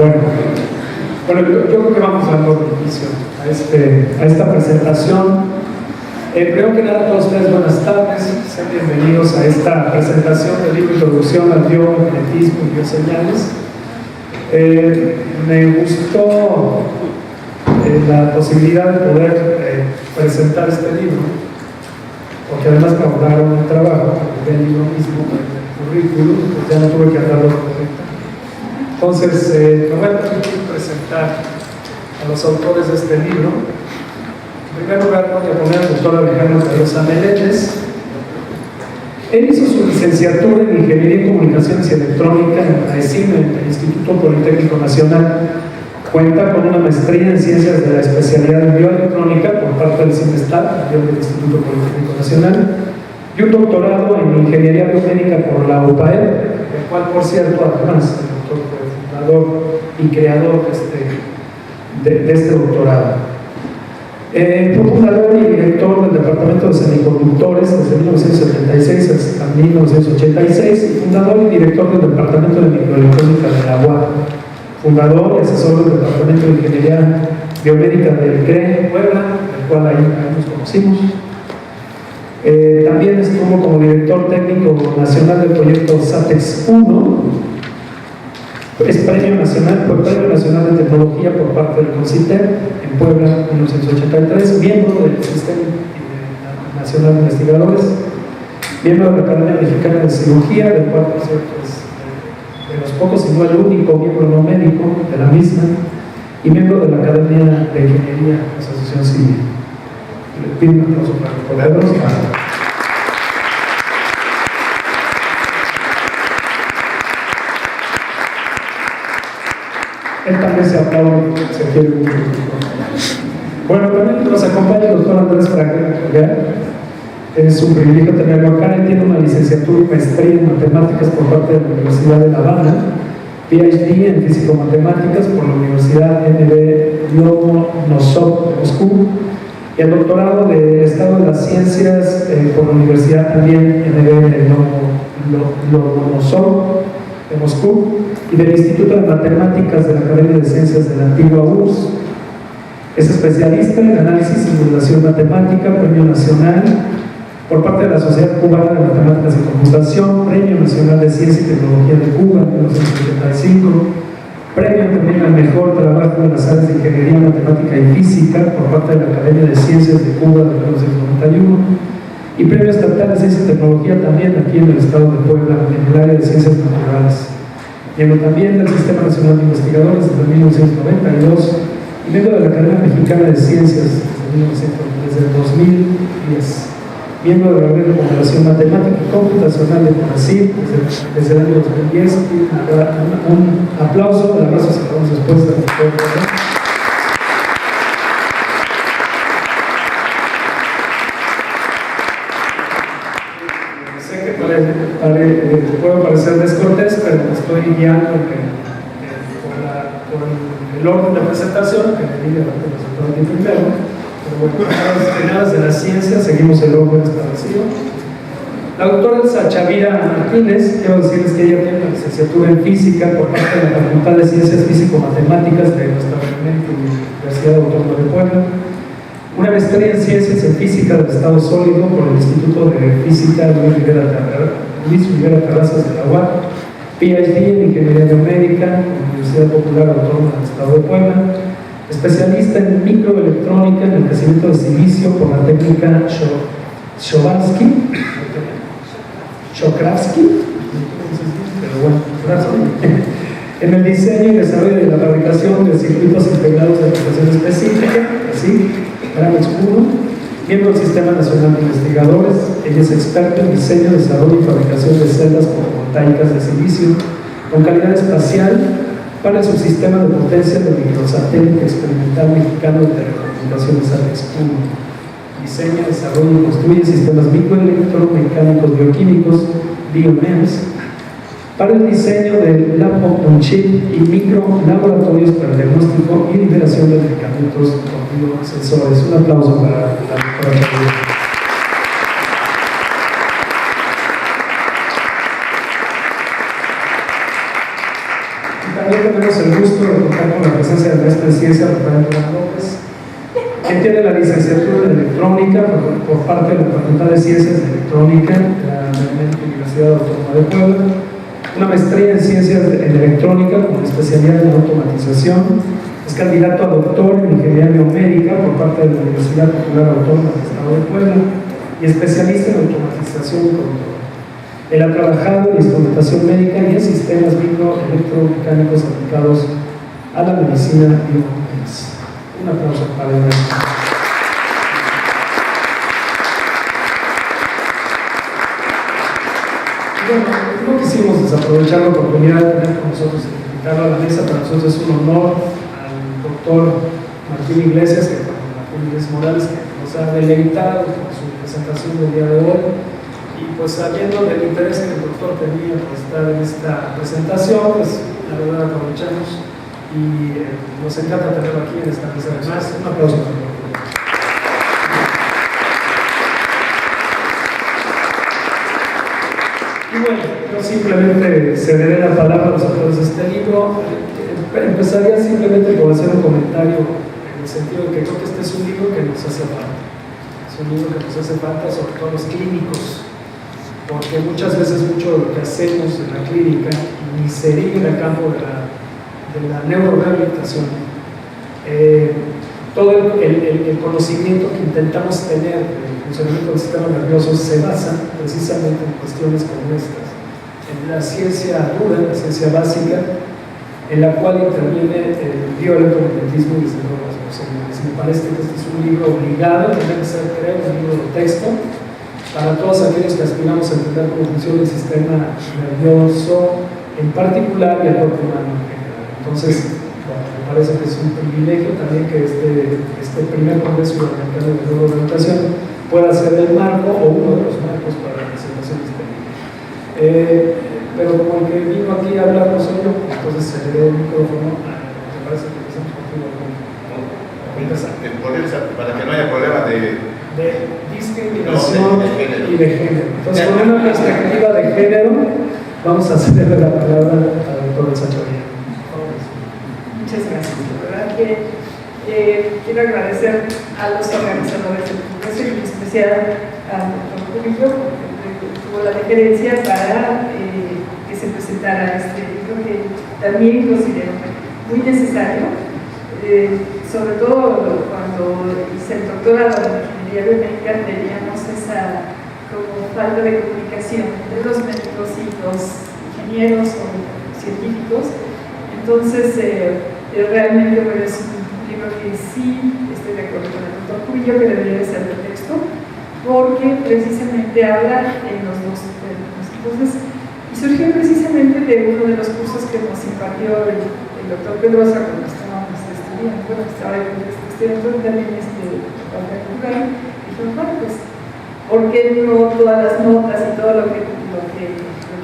Bueno, yo creo que vamos dando inicio a esta presentación. Primero que nada, a todos ustedes, buenas tardes. Sean bienvenidos a esta presentación del libro Introducción al Biomagnetismo y Bioseñales. Me gustó la posibilidad de poder presentar este libro, porque además me ahorraron un trabajo, del libro mismo, el currículum, pues ya no tuve que andarlo correcto. Entonces, me voy a presentar a los autores de este libro. En primer lugar, voy a poner al doctor Alejandro Callosa Meléndez. Él hizo su licenciatura en Ingeniería en Comunicaciones y Electrónica en la ESIM, en el Instituto Politécnico Nacional. Cuenta con una maestría en Ciencias de la especialidad de Bioelectrónica por parte del CIMESTAT, del Instituto Politécnico Nacional, y un doctorado en Ingeniería Biomédica por la UPAEP, el cual, por cierto, además, el doctor fue fundador y creador de este doctorado. Fue fundador y director del Departamento de Semiconductores desde 1976 hasta 1986 y fundador y director del Departamento de Microelectrónica de la UAP, fundador y asesor del Departamento de Ingeniería Biomédica del CRE Puebla, el cual ahí nos conocimos. También estuvo como director técnico nacional del proyecto SATEX 1. Es Premio Nacional, fue Premio Nacional de Tecnología por parte del CONCITER en Puebla en 1983, miembro del Sistema Nacional de Investigadores, miembro de la Academia Mexicana de Cirugía, del cual, por cierto, es de los pocos, si no el único miembro no médico de la misma, y miembro de la Academia de Ingeniería, Asociación Civil. Le pido un aplauso para los colegas. Él también se aplaude, se quiere mucho. Bueno, también nos acompaña el doctor Andrés Fraga. Es un privilegio tenerlo acá. Él tiene una licenciatura y maestría en matemáticas por parte de la Universidad de La Habana, PhD en físico-matemáticas por la Universidad MB Lomonosov de Moscú, y el doctorado del Estado de las Ciencias por la Universidad también MB Lomonosov de Moscú, y del Instituto de Matemáticas de la Academia de Ciencias de la antigua URSS. Es especialista en análisis y simulación matemática, Premio Nacional por parte de la Sociedad Cubana de Matemáticas y Computación, Premio Nacional de Ciencia y Tecnología de Cuba en 1975, Premio también al Mejor Trabajo en las áreas de Ingeniería, Matemática y Física por parte de la Academia de Ciencias de Cuba de 1991, y Premio Estatal de Ciencia y Tecnología también aquí en el estado de Puebla, en el área de Ciencias Naturales. Miembro también del Sistema Nacional de Investigadores desde 1992 y miembro de la Academia Mexicana de Ciencias desde el 2010. Miembro de la Red de Cooperación Matemática y Computacional de CONACYT desde el año 2010. Un aplauso, el abrazo se vamos después del doctor. Puedo parecer descortés, pero me estoy guiando por el orden de presentación que me diga el resultado aquí primero. Pero bueno, nada de la ciencia, seguimos el orden establecido. La doctora Elsa Chavira Martínez, quiero decirles que ella tiene una licenciatura en física por parte de la Facultad de Ciencias Físico-Matemáticas de nuestra Universidad Autónoma de Puebla, una maestría en Ciencias en Física del Estado Sólido por el Instituto de Física Luis Rivera Terrazas de la UAP, PhD en Ingeniería Biomédica en la Universidad Popular Autónoma del Estado de Puebla, especialista en microelectrónica en el crecimiento de silicio por la técnica Shokravsky, en el diseño y desarrollo de la fabricación de circuitos integrados de aplicación específica, así, Gramex 1, miembro del Sistema Nacional de Investigadores. Ella es experta en diseño, desarrollo y fabricación de celdas fotovoltaicas de silicio con calidad espacial para el subsistema de potencia del microsatélite experimental mexicano de telecomunicaciones SATEX 1. Diseña, desarrolla y construye sistemas microelectromecánicos bioquímicos, BioMEMS, para el diseño del Lab-on-Chip y micro laboratorios para el diagnóstico y liberación de medicamentos con biosensores. Un aplauso para la doctora. también tenemos el gusto de contar con la presencia del maestro de ciencia Rafael Durán López, quien tiene la licenciatura en electrónica por parte de la Facultad de Ciencias de Electrónica de la Universidad Autónoma de Puebla, una maestría en ciencias en electrónica con especialidad en automatización. Es candidato a doctor en ingeniería biomédica por parte de la Universidad Popular Autónoma del Estado de Puebla y especialista en automatización y control. Él ha trabajado en instrumentación médica y en sistemas microelectromecánicos aplicados a la medicina biomédica. Un aplauso para él. Bueno, no quisimos desaprovechar la oportunidad de tener con nosotros y invitarlo a la mesa. Para nosotros es un honor al doctor Martín Iglesias, Martín Iglesias Morales, que nos ha deleitado con su presentación del día de hoy. Y pues sabiendo del interés que el doctor tenía por estar en esta presentación, pues la verdad aprovechamos y nos encanta tenerlo aquí en esta mesa. Además, un aplauso para el doctor. Y bueno, yo simplemente cederé la palabra a los autores de este libro. Empezaría simplemente por hacer un comentario en el sentido de que creo que este es un libro que nos hace falta. Es un libro que nos hace falta, sobre todo a los clínicos, porque muchas veces mucho de lo que hacemos en la clínica ni se dirige al campo de la neurorehabilitación. Todo el conocimiento que intentamos tener del funcionamiento del sistema nervioso se basa precisamente en cuestiones como estas, en la ciencia dura, la ciencia básica, en la cual interviene el bioelectromagnetismo y desde luego las emociones. Me parece que este es un libro obligado, tiene que ser, creo, un libro de texto para todos aquellos que aspiramos a entender cómo funciona el sistema nervioso en particular y el cuerpo humano en general. Entonces, bueno, me parece que es un privilegio también que este primer Congreso Iberoamericano de Neuroorientación pueda ser el marco o uno de los marcos para la presentación de este libro. Pero como el que vino aquí a hablar soy yo, entonces se le dio el micrófono. Me parece que empezamos contigo. Para que no haya problema de discriminación y de género. Entonces, con una perspectiva de género, vamos a cederle la palabra al doctor Sacharia. Muchas gracias. La verdad que quiero agradecer a los organizadores del Congreso y en especial al doctor Cubillo, porque tuvo la deferencia para que se presentara este libro, que también considero muy necesario. Sobre todo cuando hice el doctorado en ingeniería biomédica teníamos esa como falta de comunicación entre los médicos y los ingenieros o científicos. Entonces realmente es un libro que sí estoy de acuerdo con el doctor Cubillo que debería de ser de texto, porque precisamente habla en los dos términos. Entonces, y surgió precisamente de uno de los cursos que nos impartió el doctor Pedrosa cuando estábamos estudiando, bueno, estaba estudiando también particular, y dijimos, bueno, pues, ¿por qué no todas las notas y todo lo que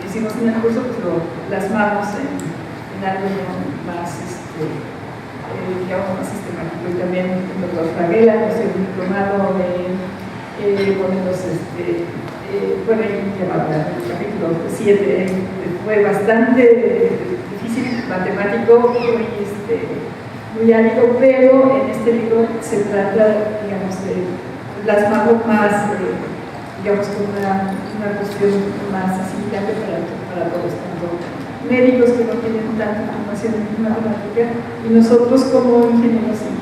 hicimos en el curso, pues lo plasmamos en algo más, digamos, más sistemático? Y también el doctor Fraguela, pues, el diplomado ponemos, bueno, el capítulo 7 fue bastante difícil, matemático, muy árido, pero en este libro se trata, digamos, de plasmarlo más, digamos, con una cuestión más asimilable para todos, tanto médicos que no tienen tanta información en matemática y nosotros como ingenieros y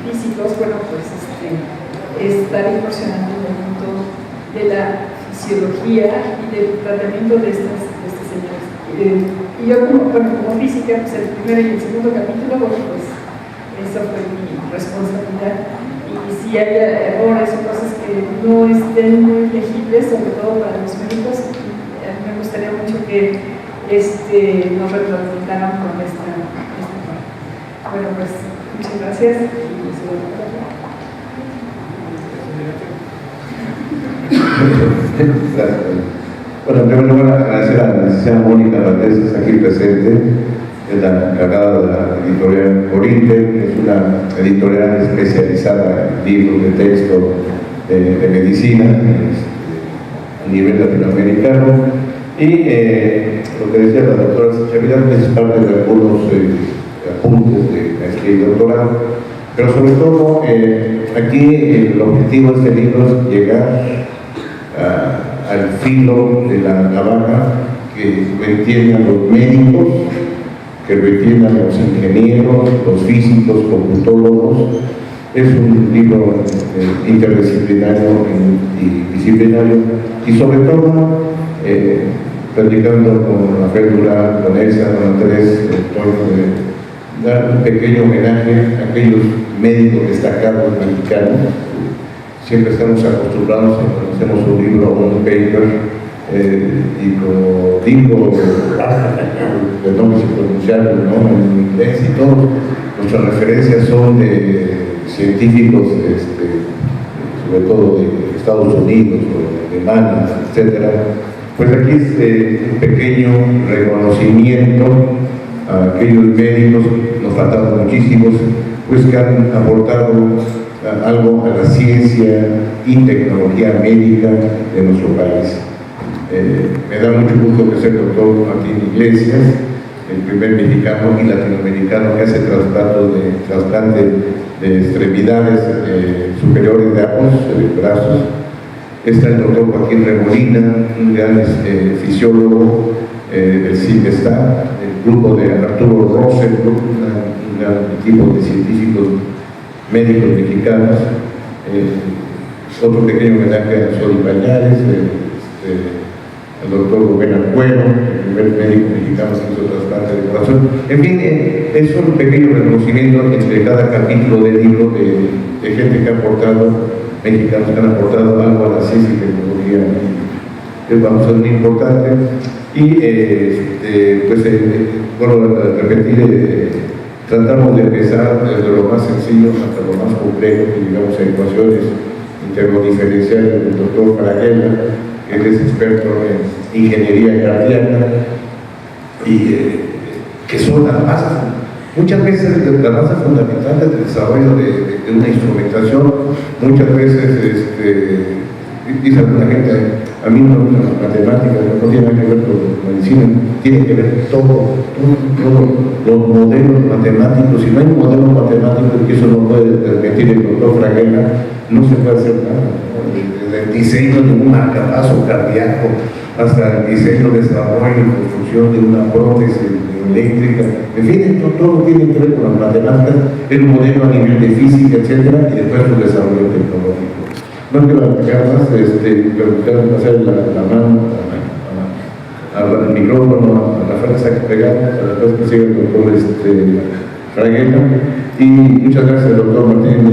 físicos, bueno, pues estar incursionando en el mundo de la fisiología y del tratamiento de estos señores. Y yo como física, pues el primero y el segundo capítulo, bueno, pues esa fue mi responsabilidad. Y si hay errores o cosas que no estén muy legibles, sobre todo para los médicos, me gustaría mucho que nos retroalimentaran con esta parte. Bueno, pues muchas gracias. Bueno, en primer lugar, agradecer a la licenciada Mónica Valdés, aquí presente, es la encargada de la editorial Oriente, que es una editorial especializada en libros de texto de medicina a nivel latinoamericano. Y lo que decía la doctora Chavidad, es parte de algunos apuntes de maestría y doctorado, pero sobre todo aquí el objetivo de este libro es llegar al filo de la navaja, que lo entiendan los médicos, que lo entiendan los ingenieros, los físicos, computólogos. Es un libro interdisciplinario y disciplinario, y sobre todo platicando con Rafael Durán, con Elsa, con Andrés, dar un pequeño homenaje a aquellos médicos destacados mexicanos. Siempre estamos acostumbrados a conocemos un libro o un paper, y como digo, de nombres impronunciables, ¿no?, en inglés y todo, nuestras referencias son de científicos, sobre todo de Estados Unidos o de Alemania, etc. Pues aquí es un pequeño reconocimiento a aquellos médicos, nos faltaron muchísimos, pues que han aportado algo a la ciencia y tecnología médica de nuestro país. Me da mucho gusto que sea el doctor Martín Iglesias, el primer mexicano y latinoamericano que hace trasplante de extremidades superiores de ambos brazos. Está el doctor Joaquín Remolina, un gran fisiólogo del CIMESTA, el grupo de Arturo Rosenbluth, un gran equipo de científicos médicos mexicanos. Otro pequeño homenaje a Sol Pañales, el doctor Rubén Arcuero, el primer médico mexicano que hizo trasplante de corazón. En fin, es un pequeño reconocimiento entre cada capítulo del libro de gente que ha aportado, mexicanos que han aportado algo a la ciencia y tecnología. Vamos a ser muy importante. Y pues, bueno, a repetir, tratamos de empezar desde lo más sencillo hasta lo más complejo, que digamos a ecuaciones intermodiferenciales del doctor Fraguela, que él es experto en ingeniería cardíaca, y que son las bases, muchas veces las bases fundamentales del desarrollo de una instrumentación. Muchas veces dice alguna gente, a mí no me gusta la matemática, no tiene nada que ver con medicina, tiene que ver todo los modelos matemáticos. Si no hay un modelo matemático, y eso no puede permitir el doctor Fraguela, no se puede hacer nada, ¿no? Desde el diseño de un marcapaso cardíaco hasta el diseño, desarrollo y construcción de una prótesis eléctrica, en fin, todo tiene que ver con las matemáticas, el modelo a nivel de física, etcétera, y después su desarrollo tecnológico. No quiero alargar más, pero pasar la mano al micrófono, a la frase que pegar, para después que siga el doctor Fraguela. Y muchas gracias, doctor Martín,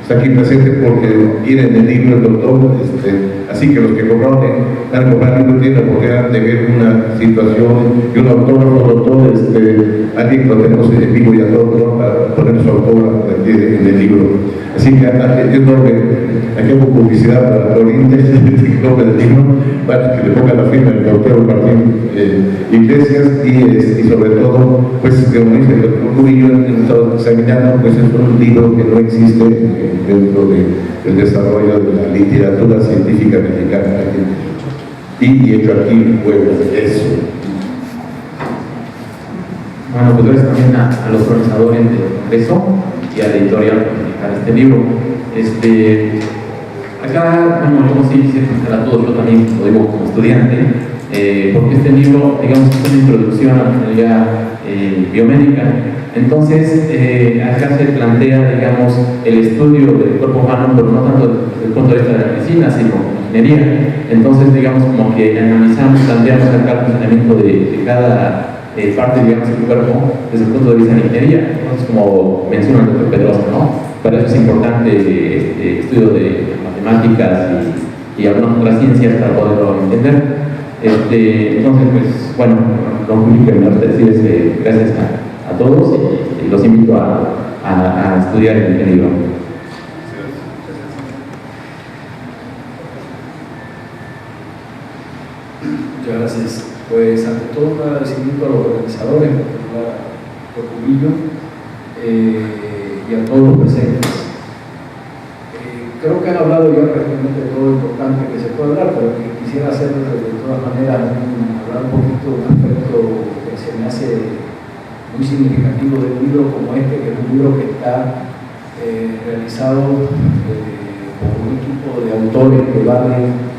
está aquí presente, porque viene en el libro el doctor, así que los que compraron han comprado el libro tienen la oportunidad de ver una situación y un autógrafo, doctor, alguien que lo tenemos en vivo y a todo, ¿no?, para poner su autógrafo en el libro. Así que yo creo que aquí hago publicidad para Florinte, el nombre del libro, para que le ponga la firma el doctor Martín Iglesias, y sobre todo, pues, como dice el doctor Cubillo, hemos estado examinando, pues es un libro que no existe dentro del desarrollo de la literatura científica mexicana, y hecho aquí en Puebla. Eso. Bueno, pues gracias también a los organizadores del Congreso y a la editorial por publicar este libro. Acá, bueno, yo sí quisiera presentar a todos, yo también lo digo como estudiante, porque este libro, digamos, es una introducción a la ingeniería biomédica. Entonces, acá se plantea, digamos, el estudio del cuerpo humano, pero no tanto desde el punto de vista de la medicina, sino como ingeniería. Entonces, digamos, como que analizamos, planteamos acá el funcionamiento de cada parte, digamos, del cuerpo desde el punto de vista de la ingeniería. Entonces, como menciona el doctor Pedrosa, ¿no?, para eso es importante este estudio de matemáticas y algunas otras ciencias para poderlo entender. Entonces, pues, bueno, lo único que me gusta decir es que gracias a todos, y los invito a estudiar el libro. Muchas gracias. Pues ante todo un agradecimiento a los organizadores, en particular a Cubillo, y a todos los presentes. creo que han hablado ya prácticamente de todo lo importante que se puede hablar, pero que quisiera hacer de todas maneras hablar un poquito de un aspecto que se me hace muy significativo de un libro como este, que es un libro que está realizado por un equipo de autores que barren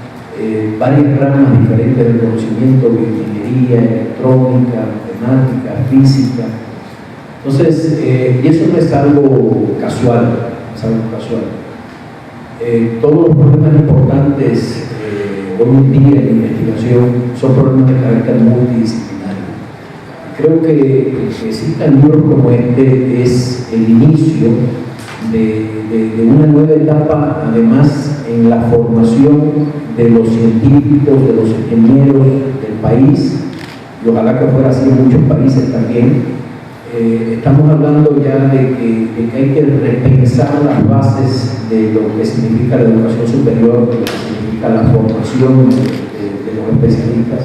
varias ramas diferentes del conocimiento, bioingeniería, electrónica, matemática, física. Entonces, y eso no es algo casual, es algo casual. Todos los problemas importantes hoy en día en investigación son problemas de carácter multidisciplinario. Creo que existan libros como este es el inicio de una nueva etapa, además en la formación de los científicos, de los ingenieros del país, y ojalá que fuera así en muchos países también. Estamos hablando ya de que hay que repensar las bases de lo que significa la educación superior, de lo que significa la formación de los especialistas.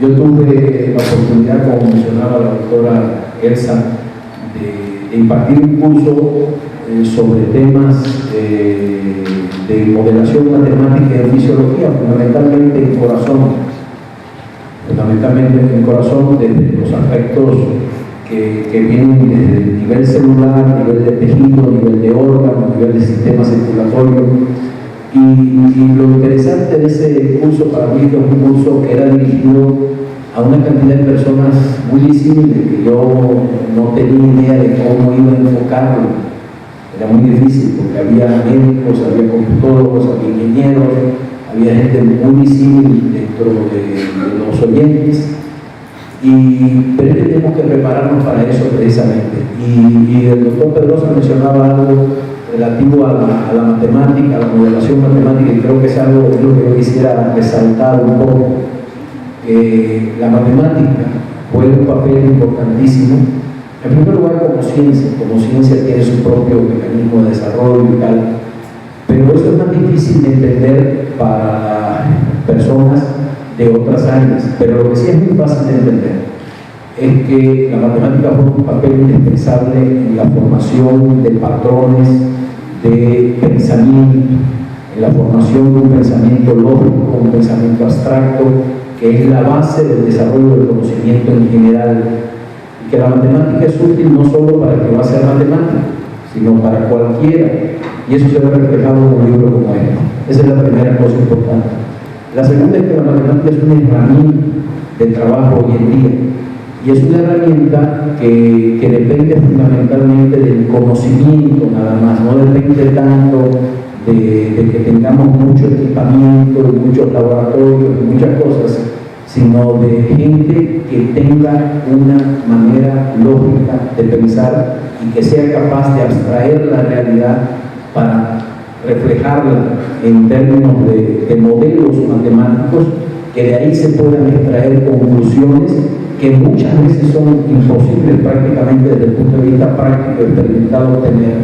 Yo tuve la oportunidad, como mencionaba la doctora Elsa, de impartir un curso sobre temas de modelación matemática y de fisiología, fundamentalmente en corazón, desde los aspectos que vienen desde el nivel celular, nivel de tejido, nivel de órgano, nivel de sistema circulatorio. Y lo interesante de ese curso para mí fue un curso que era dirigido a una cantidad de personas muy disímiles que yo no tenía idea de cómo iba a enfocarlo. Era muy difícil porque había médicos, había computólogos, había ingenieros, había gente muy disímil dentro de los oyentes. Pero es que tenemos que prepararnos para eso precisamente. Y el doctor Pedrosa mencionaba algo relativo a la matemática, a la modelación matemática, y creo que es algo que yo quisiera resaltar un poco. La matemática juega un papel importantísimo. En primer lugar, como ciencia tiene su propio mecanismo de desarrollo y tal, pero eso es más difícil de entender para personas de otras áreas. Pero lo que sí es muy fácil de entender es que la matemática juega un papel indispensable en la formación de patrones de pensamiento, en la formación de un pensamiento lógico, un pensamiento abstracto, que es la base del desarrollo del conocimiento en general. Y que la matemática es útil no solo para el que va a ser matemático, sino para cualquiera. Y eso se ve reflejado en un libro como este. Esa es la primera cosa importante. La segunda es que la matemática es una herramienta de trabajo hoy en día. Y es una herramienta que depende fundamentalmente del conocimiento nada más, no depende tanto de que tengamos mucho equipamiento, muchos laboratorios, muchas cosas, sino de gente que tenga una manera lógica de pensar y que sea capaz de abstraer la realidad para reflejarla en términos de modelos matemáticos, que de ahí se puedan extraer conclusiones que muchas veces son imposibles prácticamente desde el punto de vista práctico experimentado obtener,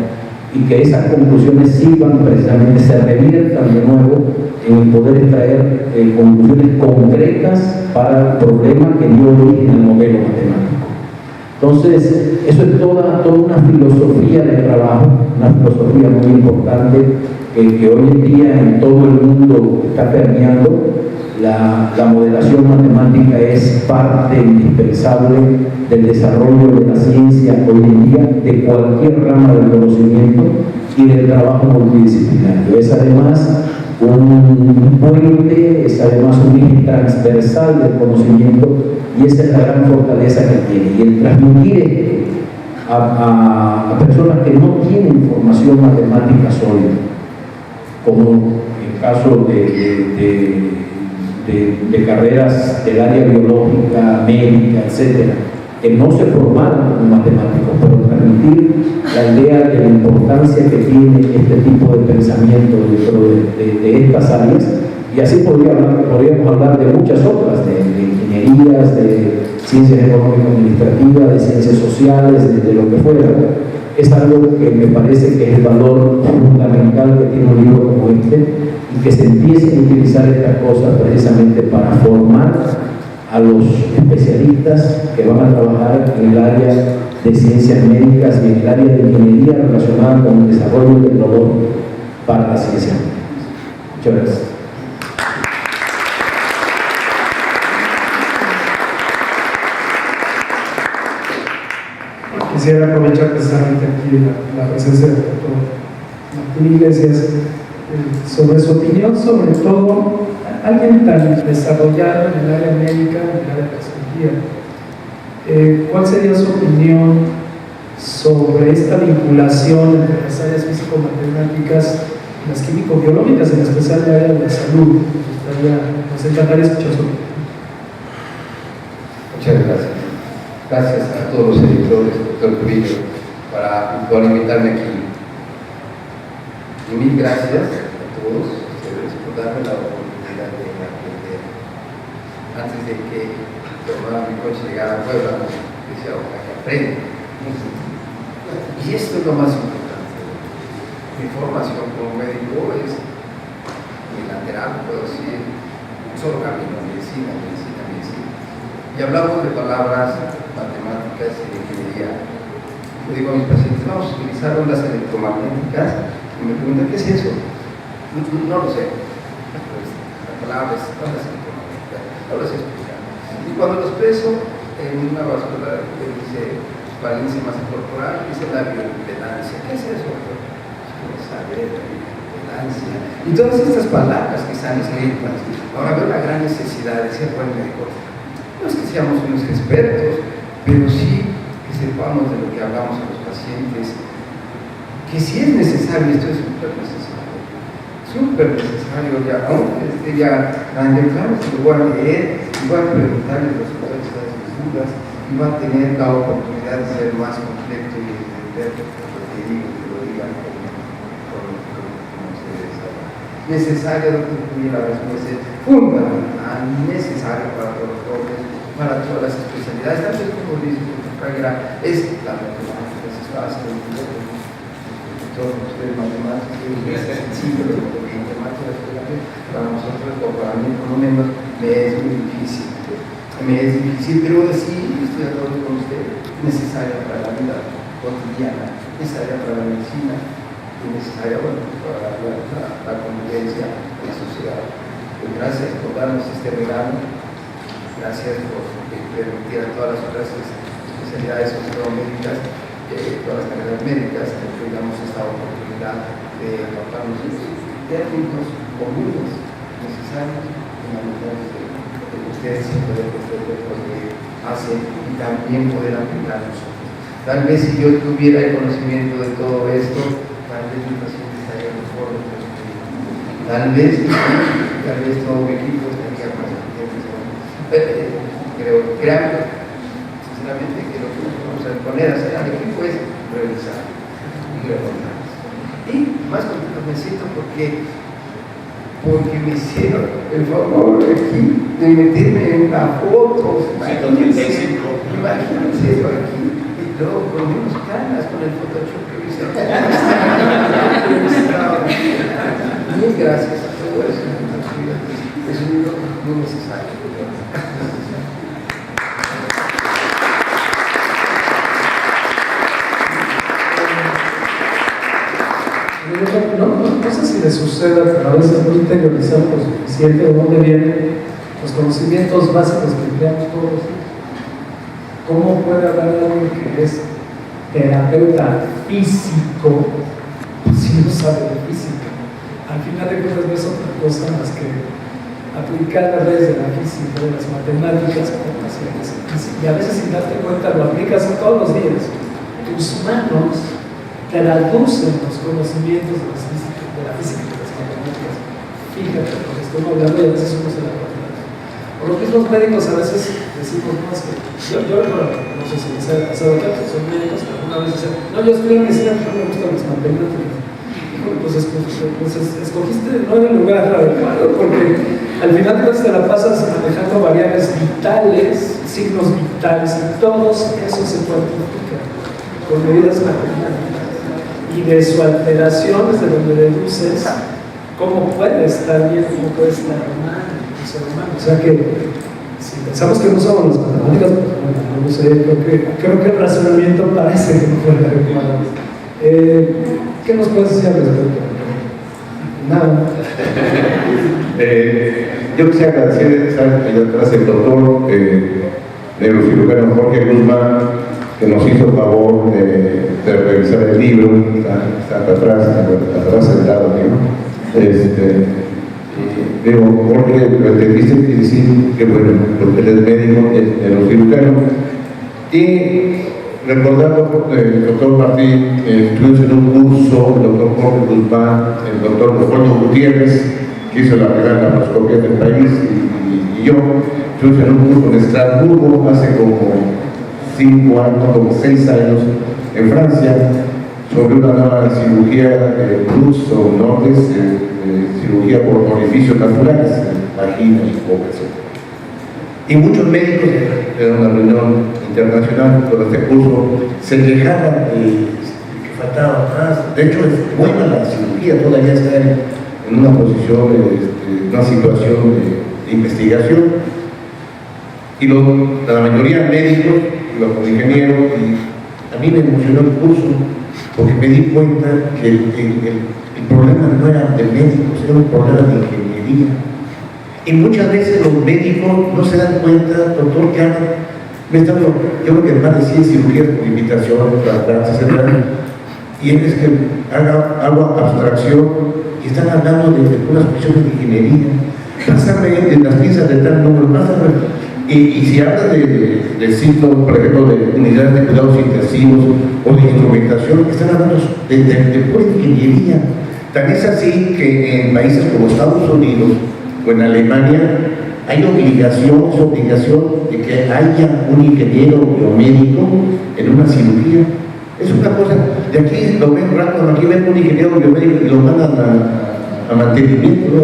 y que esas conclusiones sirvan precisamente, se reviertan de nuevo en el poder extraer conclusiones concretas para el problema que dio origen al modelo matemático. Entonces, eso es toda una filosofía de trabajo, una filosofía muy importante que hoy en día en todo el mundo está permeando. La modelación matemática es parte indispensable del desarrollo de la ciencia hoy en día, de cualquier rama del conocimiento y del trabajo multidisciplinario. Es además un puente, es además un eje transversal del conocimiento, y esa es la gran fortaleza que tiene. Y el transmitir a personas que no tienen formación matemática sólida, como en el caso de carreras del área biológica, médica, etcétera, que no se formaron como matemáticos, pero transmitir la idea de la importancia que tiene este tipo de pensamiento dentro de estas áreas. Y así podríamos hablar de muchas otras, de ingenierías, de ciencias económico-administrativas, de ciencias sociales, de lo que fuera. Es algo que me parece que es el valor fundamental que tiene un libro como este, y que se empiecen a utilizar estas cosas precisamente para formar a los especialistas que van a trabajar en el área de ciencias médicas y en el área de ingeniería relacionada con el desarrollo tecnológico, para la ciencia. Muchas gracias. Quisiera aprovechar precisamente aquí la presencia del doctor Martín Iglesias sobre su opinión, sobre todo alguien tan desarrollado en el área médica, en el área de cirugía. ¿Cuál sería su opinión sobre esta vinculación entre las áreas físico-matemáticas y las químico-biológicas, en especial el área de la salud? Nos encantaría escuchar su opinión. Muchas gracias. Gracias a todos los editores, doctor Cubillo, por invitarme aquí. Y mil gracias a todos ustedes por darme la oportunidad de aprender. Antes de que tomara mi coche y llegara a Puebla, decía, ojalá que aprenda. Y esto es lo más importante. Mi formación como médico es unilateral, puedo decir, un solo camino, medicina. Y hablamos de palabras matemáticas y de ingeniería. Yo digo a mis pacientes, vamos a utilizar ondas electromagnéticas, y me preguntan, ¿qué es eso? No lo sé. La palabra es ondas electromagnéticas, ahora se explica. Y cuando lo expreso en una vascular que dice valencia masa corporal, dice la bioimpedancia. ¿Qué es eso? Saber, bioimpedancia. Y todas estas palabras que están escritas, ahora veo la gran necesidad de ser buen médico. No es que seamos unos expertos, pero sí que sepamos de lo que hablamos a los pacientes, que si es necesario, esto es súper necesario, ya, aunque esté ya grande, claro, que lo voy a leer, y voy a preguntarle los resultados de sus dudas, y va a tener la oportunidad de ser más completo y de entender lo que digo, que lo digan como ustedes saben. Necesario, la respuesta es fundamental, necesario para todos los jóvenes, para todas las especialidades, también como dice el doctor Fraguera, es la matemática, es fácil, todos ustedes matemáticos, es sencillo, matemáticas, para nosotros, o para mí por lo menos, me es muy difícil. Pero sí, estoy de acuerdo con usted, necesaria para la vida cotidiana, necesaria para la medicina, y necesaria para la convivencia en la sociedad. Pues gracias por darnos este regalo. Gracias por permitir a todas las otras especialidades médicas, todas las carreras médicas, que tengamos esta oportunidad de aportarnos términos comunes necesarios, fundamentales de ustedes y poder comprender lo que hacen y también poder aplicar nosotros. Tal vez si yo tuviera el conocimiento de todo esto, tal vez mi paciente estaría mejor, tal vez todo mi equipo estaría más créanme, sinceramente, que lo que nos vamos a poner a hacer al equipo es revisar y remontar. Y más contento me siento porque me hicieron el favor aquí de meterme en una foto. Imagínense por aquí y luego con unos canas con el Photoshop que hice. Mil gracias a todos. Es un libro muy necesario. No sé si le suceda, pero a veces no interiorizamos lo suficiente de dónde vienen los conocimientos básicos que empleamos todos. ¿Cómo puede hablar de alguien que es terapeuta físico si no sabe de física? Al final de cuentas no es otra cosa más que aplicar las leyes de la física, de las matemáticas con pacientes. Y a veces sin darte cuenta lo aplicas todos los días. Tus manos traducen los conocimientos de la física y de las matemáticas. Fíjate, porque estoy hablando y a veces uno se la cuenta. Por lo mismos médicos a veces decimos, no, es que no sé si les ha pasado que son médicos que alguna vez dicen, no, yo estudié medicina, pero no me gustan las matemáticas. Pues escogiste no en el lugar adecuado, porque al final te la pasas manejando variables vitales, signos vitales, y todo eso se cuantifica con medidas matemáticas. Y de su alteración es de donde deduces cómo puede estar bien, cómo puede estar mal el ser humano. O sea que si pensamos que no usamos las matemáticas, pues bueno, no lo sé, creo que el razonamiento parece que no fue adecuado. ¿Qué nos puedes decir al respecto? Nada. Yo quisiera agradecer al doctor neurocirujano Jorge Guzmán, que nos hizo el favor de revisar el libro. Está atrás sentado, ¿no? Jorge, lo entendiste y decir que bueno, porque él es médico, es neurocirujano. Y recordando, el doctor Martín, estuvimos en un curso, el doctor Jorge Guzmán, el doctor Leopoldo Gutiérrez, que hizo la primera laparoscopia del país, y yo, estuvimos en un curso en Estrasburgo hace como 5 años, como 6 años, en Francia, sobre una nueva cirugía plus o nortes, cirugía por orificios naturales, vagina y boca, etc. Y muchos médicos, era una reunión internacional con este curso, se quejaban de que faltaba más. De hecho, es buena la cirugía, todavía está en una posición, una situación de investigación. Y la mayoría médicos, los ingenieros, y a mí me emocionó el curso porque me di cuenta que el problema no era de médicos, era un problema de ingeniería. Y muchas veces los médicos no se dan cuenta, doctor, que yo creo que más de 100 cirugías por invitación, trasplantes, etc. Y es que hago abstracción y están hablando de unas cuestiones de ingeniería. Pásame de las piezas de tal número, pásame. Y si hablan de ciclos, por ejemplo, de unidades de cuidados intensivos o de instrumentación, están hablando de pura ingeniería. Tan es así que en países como Estados Unidos o en Alemania hay obligación de que haya un ingeniero biomédico en una cirugía. Es una cosa, de aquí lo ven rápido, aquí ven un ingeniero biomédico y lo mandan a mantenimiento, ¿no?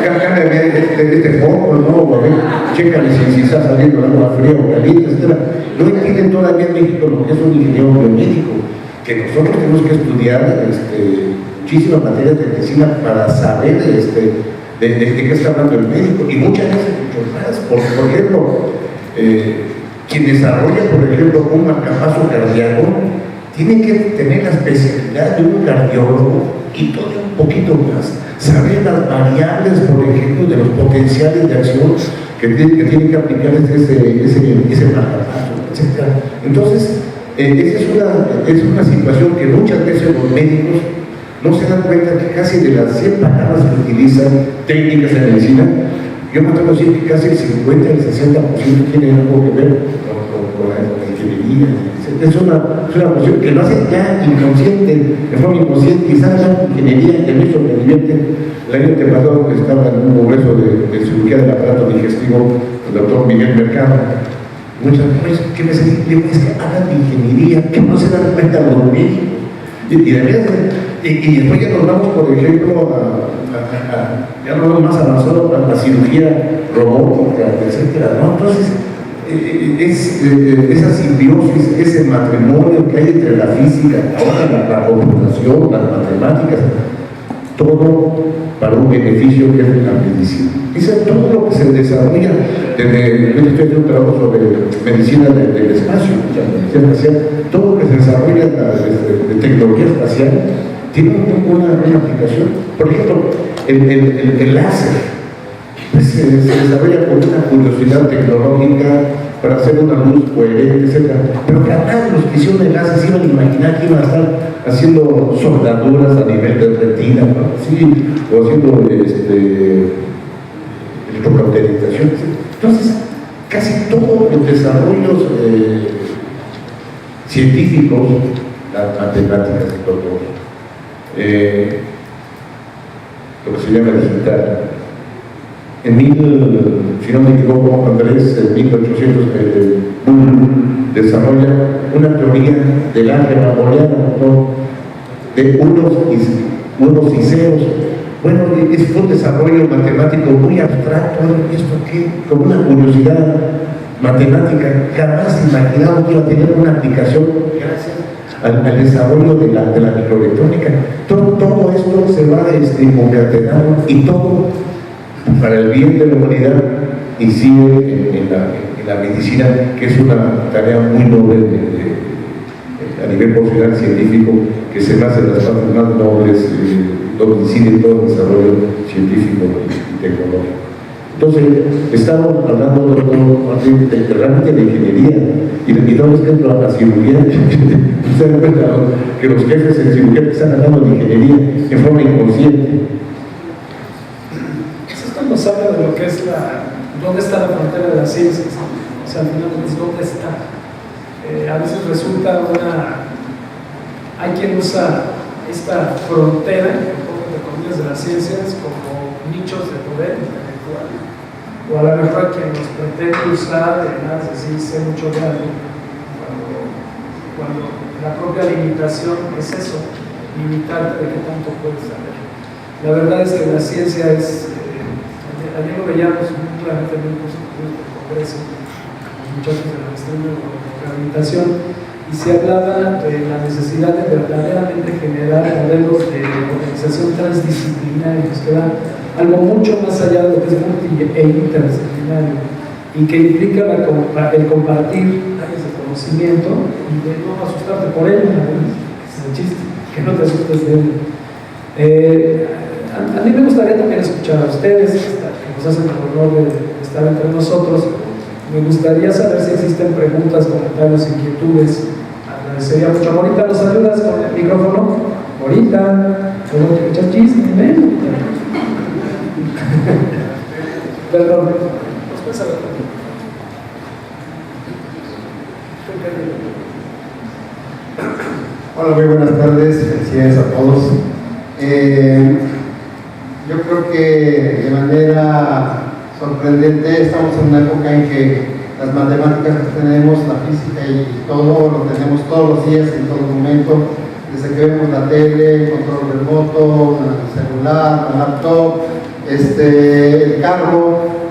Cámbiame este foco, ¿no? A ver, chécale si está saliendo el agua fría o caliente, etc. No entienden todavía en México lo que es un ingeniero biomédico, que nosotros tenemos que estudiar muchísimas materias de medicina para saber de qué está hablando el médico, y muchas veces mucho más. Por ejemplo, quien desarrolla, por ejemplo, un marcapaso cardíaco, tiene que tener la especialidad de un cardiólogo y todo un poquito más, saber las variables, por ejemplo, de los potenciales de acción que tiene que aplicar ese marcapaso, etc. Entonces, esa es una situación que muchas veces los médicos no se dan cuenta que casi de las 100 palabras que utilizan técnicas en medicina, yo me atrevo a decir que casi el 50 y el 60% tienen algo que ver con la ingeniería. Es una cuestión que lo hacen ya inconsciente, de forma inconsciente, quizás la ingeniería de mi sorprendente. El año pasado estaba en un congreso de cirugía del aparato digestivo, el doctor Miguel Mercado. Muchas veces que me dicen, es que hablan de ingeniería, que no se dan cuenta los médicos. Y después ya nos vamos, por ejemplo, ya nos vamos más avanzado a la cirugía robótica, etc., ¿no? Entonces, esa simbiosis, ese matrimonio que hay entre la física, ahora la computación, las matemáticas, todo para un beneficio que es la medicina. Es todo lo que se desarrolla desde, yo estoy haciendo un trabajo sobre medicina del espacio, medicina espacial, todo lo que se desarrolla de tecnología espacial tiene una aplicación. Por ejemplo, el láser pues, se desarrolla con una curiosidad tecnológica para hacer una luz coherente, etc. Pero jamás los que hicieron el láser se iban a imaginar que iban a estar haciendo soldaduras a nivel de retina, ¿no? Sí, o haciendo electrocauterización. Entonces, casi todos los desarrollos científicos, las matemáticas y todo, lo que se llama digital. Si no me equivoco, Andrés, en 1800, desarrolla una teoría del álgebra booleana, ¿no? De unos y ceros. Bueno, fue un desarrollo matemático muy abstracto, ¿esto qué? Con una curiosidad matemática, jamás imaginaba que iba a tener una aplicación gracias al desarrollo de la microelectrónica. Todo esto se va concatenando y todo para el bien de la humanidad incide en la medicina, que es una tarea muy noble a nivel profesional científico, que se me hace de las partes más nobles donde incide todo el desarrollo científico y tecnológico. Entonces, estamos hablando, doctor Martín, realmente de ingeniería y no es que la cirugía. Se dan cuenta que los jefes en cirugía están hablando de ingeniería en forma inconsciente. Eso es cuando se habla de lo que es dónde está la frontera de las ciencias. O sea, al final es dónde está. A veces resulta hay quien usa esta frontera, entre comillas, de las ciencias como nichos de poder intelectual. O a lo mejor quien nos pretende usar, además, decir, sé mucho de algo, cuando la propia limitación es eso, limitarte de qué tanto puedes saber. La verdad es que la ciencia es, ayer lo veíamos muy claramente en un curso del Congreso, los muchachos de la maestría de rehabilitación, y se hablaba de la necesidad de verdaderamente generar modelos de organización transdisciplinarios que dan algo mucho más allá de lo que es multi e interdisciplinario y que implica el compartir áreas de conocimiento y de no asustarte por ello, es el chiste, que no te asustes de ello. A mí me gustaría también escuchar a ustedes, que nos hacen el honor de estar entre nosotros. Me gustaría saber si existen preguntas, comentarios, inquietudes. Agradecería mucho. Morita, ¿nos ayudas con el micrófono? Morita, ¿cómo te echas chisme? Perdón. Hola, muy buenas tardes. Felicidades a todos. Yo creo que de manera sorprendente estamos en una época en que las matemáticas que tenemos, la física y todo lo tenemos todos los días, en todo momento, desde que vemos la tele, el control remoto, el celular, la laptop, el carro,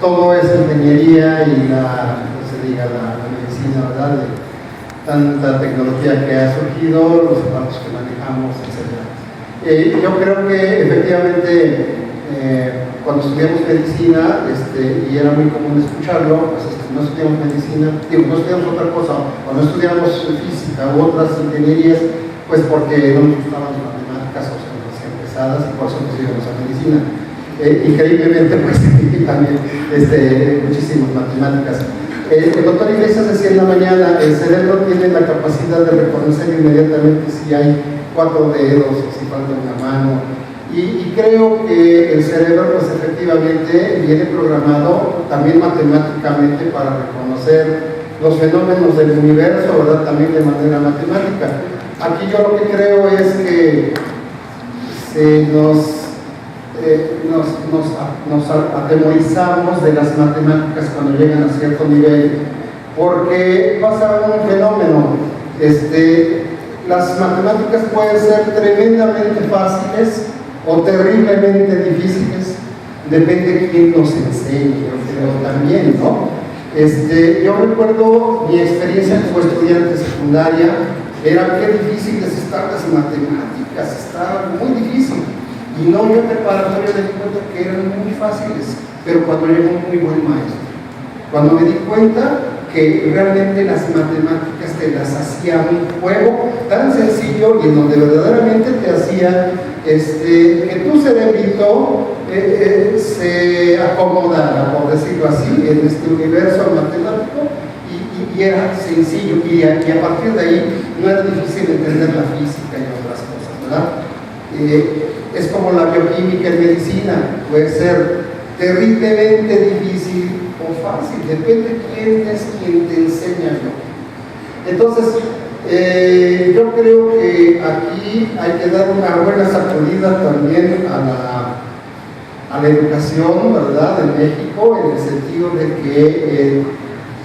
todo es ingeniería y la medicina, ¿verdad? De tanta tecnología que ha surgido, los aparatos que manejamos, etc. Yo creo que efectivamente cuando estudiamos medicina, y era muy común escucharlo, pues no estudiamos medicina, no estudiamos otra cosa, o no estudiamos física u otras ingenierías, pues porque no nos gustaban las matemáticas o se nos hacían pesadas y por eso nos íbamos a medicina. Increíblemente, pues también muchísimas matemáticas. El doctor Iglesias decía en la mañana, el cerebro tiene la capacidad de reconocer inmediatamente si hay 4 dedos o si falta una mano. Y creo que el cerebro, pues efectivamente, viene programado también matemáticamente para reconocer los fenómenos del universo, ¿verdad? También de manera matemática. Aquí yo lo que creo es que nos atemorizamos de las matemáticas cuando llegan a cierto nivel, porque pasa un fenómeno. Las matemáticas pueden ser tremendamente fáciles o terriblemente difíciles, depende de quién nos enseñe, yo creo también, ¿no? Yo recuerdo mi experiencia como estudiante secundaria, era qué difíciles están las matemáticas, está muy difícil. Y no, yo en preparatoria me di cuenta que eran muy fáciles, pero cuando llegó un muy buen maestro, cuando me di cuenta que realmente las matemáticas te las hacía un juego tan sencillo y en donde verdaderamente te hacía que tu cerebrito se acomodara, por decirlo así, en este universo matemático y era sencillo y a partir de ahí no era difícil entender la física y otras cosas, ¿verdad? Es como la bioquímica en medicina, puede ser terriblemente difícil o fácil, depende de quién es quien te enseña yo. Entonces, yo creo que aquí hay que dar una buena sacudida también a la educación, ¿verdad?, en México, en el sentido de que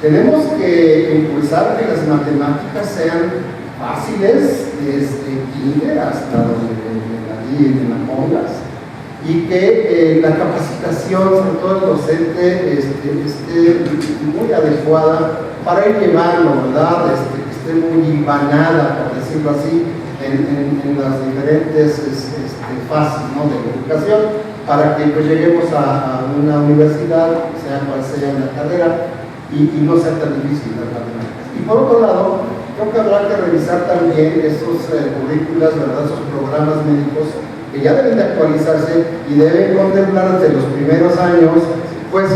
tenemos que impulsar que las matemáticas sean fáciles desde kinder hasta donde la pongas, y que la capacitación, sobre todo el docente, esté muy adecuada para ir llevando, ¿verdad?, que esté muy banada, por decirlo así, en las diferentes fases, ¿no?, de la educación, para que pues, lleguemos a una universidad, sea cual sea la carrera, y no sea tan difícil las matemáticas. Y por otro lado, creo que habrá que revisar también esos currículas, ¿verdad?, esos programas médicos que ya deben de actualizarse y deben contemplar desde los primeros años pues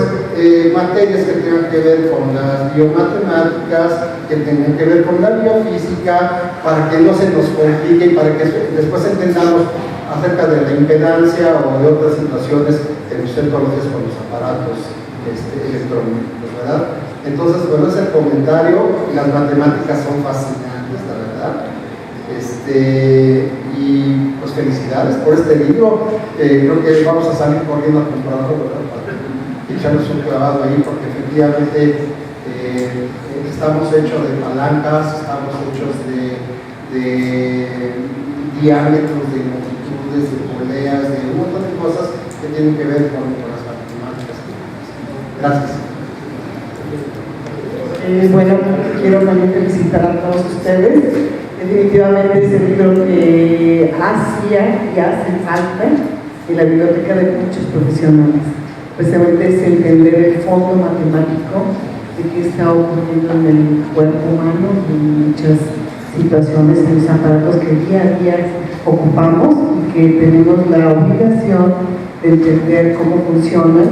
materias que tengan que ver con las biomatemáticas, que tengan que ver con la biofísica, para que no se nos complique y para que después entendamos acerca de la impedancia o de otras situaciones que usted conoce con los aparatos electrónicos, ¿verdad? Entonces, bueno, es el comentario. Las matemáticas son fascinantes, la verdad. Y pues felicidades por este libro. Creo que vamos a salir corriendo a comprarlo, ¿verdad? Para echarnos un clavado ahí, porque efectivamente estamos hechos de palancas, estamos hechos de diámetros, de longitudes, de poleas, de un montón de cosas que tienen que ver con las matemáticas. Gracias. Bueno, quiero también felicitar a todos ustedes. Definitivamente es el libro que hacía y hace falta en la biblioteca de muchos profesionales. Precisamente es entender el fondo matemático de qué está ocurriendo en el cuerpo humano y en muchas situaciones, en los aparatos que día a día ocupamos y que tenemos la obligación de entender cómo funcionan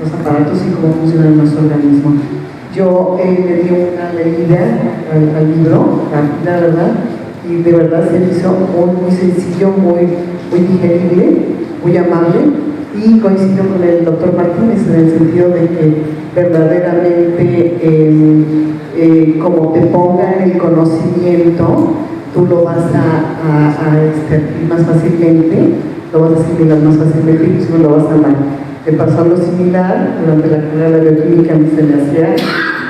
los aparatos y cómo funciona nuestro organismo. Yo le di una leída al libro, rápida, ¿verdad? Y de verdad se me hizo muy sencillo, muy digerible, muy amable. Y coincido con el doctor Martínez en el sentido de que verdaderamente como te pongan el conocimiento, tú lo vas a discernir más fácilmente, lo vas a asimilar más fácilmente y pues lo vas a amar. Me pasó algo similar durante la carrera de bioquímica, a mí se me hacía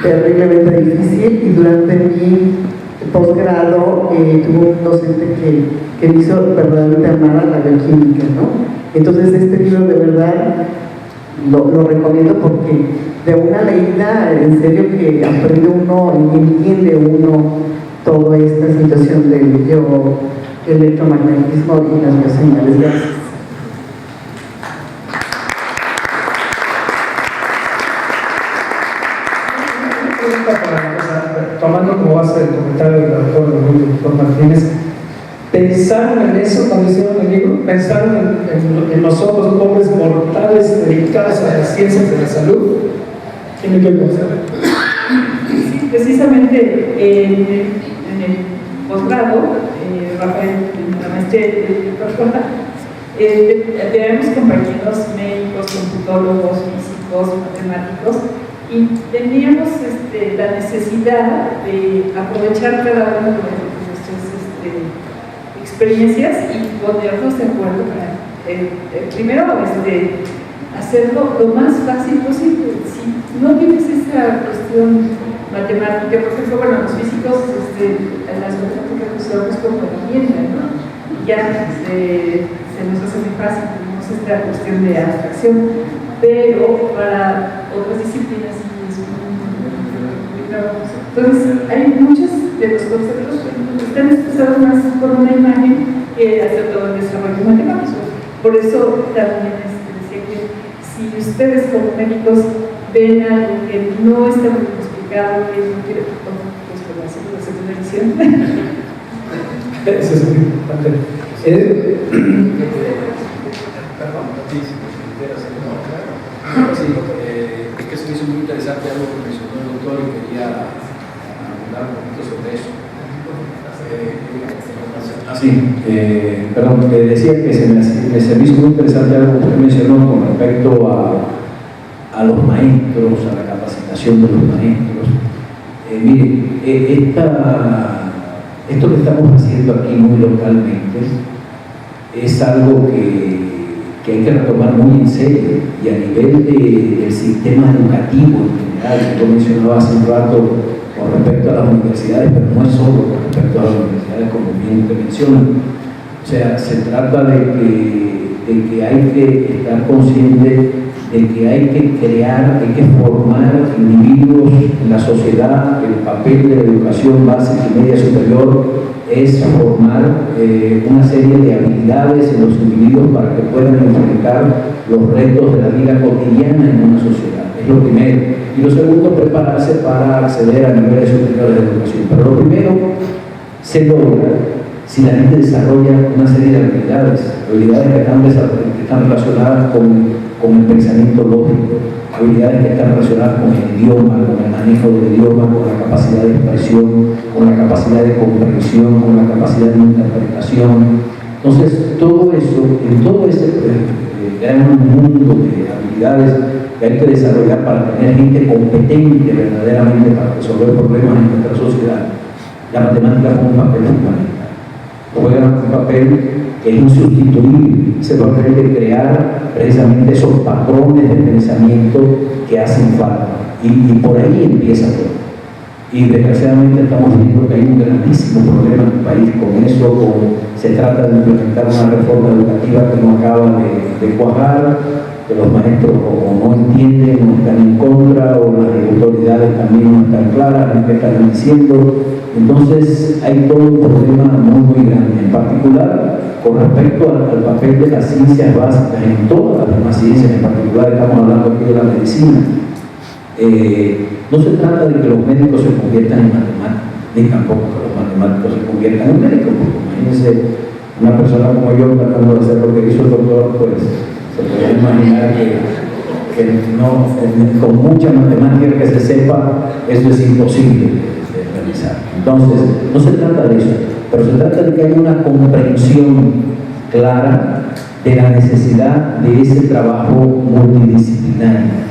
terriblemente difícil, y durante mi posgrado tuve un docente que me hizo verdaderamente amar a la bioquímica, ¿no? Entonces este libro de verdad lo recomiendo porque de una leída en serio que aprende uno y entiende uno toda esta situación del electromagnetismo y las bioseñales. Gracias. Tomando como base el comentario del doctor Martínez, ¿pensaron en eso cuando hicieron el libro? ¿Pensaron en nosotros, pobres mortales dedicados a las ciencias de la salud? ¿Tienen que pensar? Sí, precisamente en el posgrado, Rafael, en la maestría de doctorado, tenemos compañeros médicos, computólogos, físicos, matemáticos, y teníamos la necesidad de aprovechar cada una de nuestras experiencias y ponernos de acuerdo para, primero, hacerlo lo más fácil posible. Si no tienes esa cuestión matemática, por ejemplo, bueno, los físicos, las matemáticas las usamos como herramienta, ¿no? Y ya se nos hace muy fácil, tenemos esta cuestión de abstracción, pero para otras disciplinas sí es muy trabajoso. Entonces, hay muchos de los conceptos que están expresados más por una imagen que hacer todo el desarrollo matemático. Por eso también decía que si ustedes como médicos ven algo que no está muy explicado, que no quiere, pues por la segunda edición. Eso es muy importante. Sí, es que se me hizo muy interesante algo que mencionó el doctor y quería hablar un poquito sobre eso. Perdón, decía que se me hizo muy interesante algo que usted mencionó con respecto a los maestros, a la capacitación de los maestros. Mire, esto que estamos haciendo aquí muy localmente es algo que hay que retomar muy en serio, y a nivel del sistema educativo en general. Yo mencionaba hace un rato con respecto a las universidades, pero no es solo con respecto a las universidades, como bien te mencionan. O sea, se trata de que hay que estar consciente de que hay que crear, hay que formar individuos en la sociedad. El papel de la educación básica y media superior es formar una serie de habilidades en los individuos para que puedan enfrentar los retos de la vida cotidiana en una sociedad. Es lo primero. Y lo segundo, prepararse para acceder a niveles superiores de educación. Pero lo primero se si la gente desarrolla una serie de habilidades que están relacionadas con el pensamiento lógico, habilidades que están relacionadas con el idioma, con el manejo del idioma, con la capacidad de expresión, con la capacidad de comprensión, con la capacidad de interpretación. Entonces, todo eso, en todo ese gran mundo de habilidades que hay que desarrollar para tener gente competente verdaderamente para resolver problemas en nuestra sociedad, la matemática juega un papel fundamental. Juega un papel que es insustituible, ese papel de crear precisamente esos patrones de pensamiento que hacen falta. Y por ahí empieza todo. Y desgraciadamente estamos viendo que hay un grandísimo problema en el país con eso. Se trata de implementar una reforma educativa que no acaba de cuajar, que los maestros o no entienden, o están en contra, o las autoridades también no están claras en qué están diciendo. Entonces hay todo un problema muy grande, en particular con respecto al papel de las ciencias básicas en todas las demás ciencias, en particular estamos hablando aquí de la medicina. No se trata de que los médicos se conviertan en matemáticos, ni tampoco que los matemáticos se conviertan en médicos, porque imagínense una persona como yo tratando de hacer lo que hizo el doctor, pues se puede imaginar que no, con mucha matemática que se sepa, eso es imposible de realizar. Entonces, no se trata de eso, pero se trata de que haya una comprensión clara de la necesidad de ese trabajo multidisciplinario,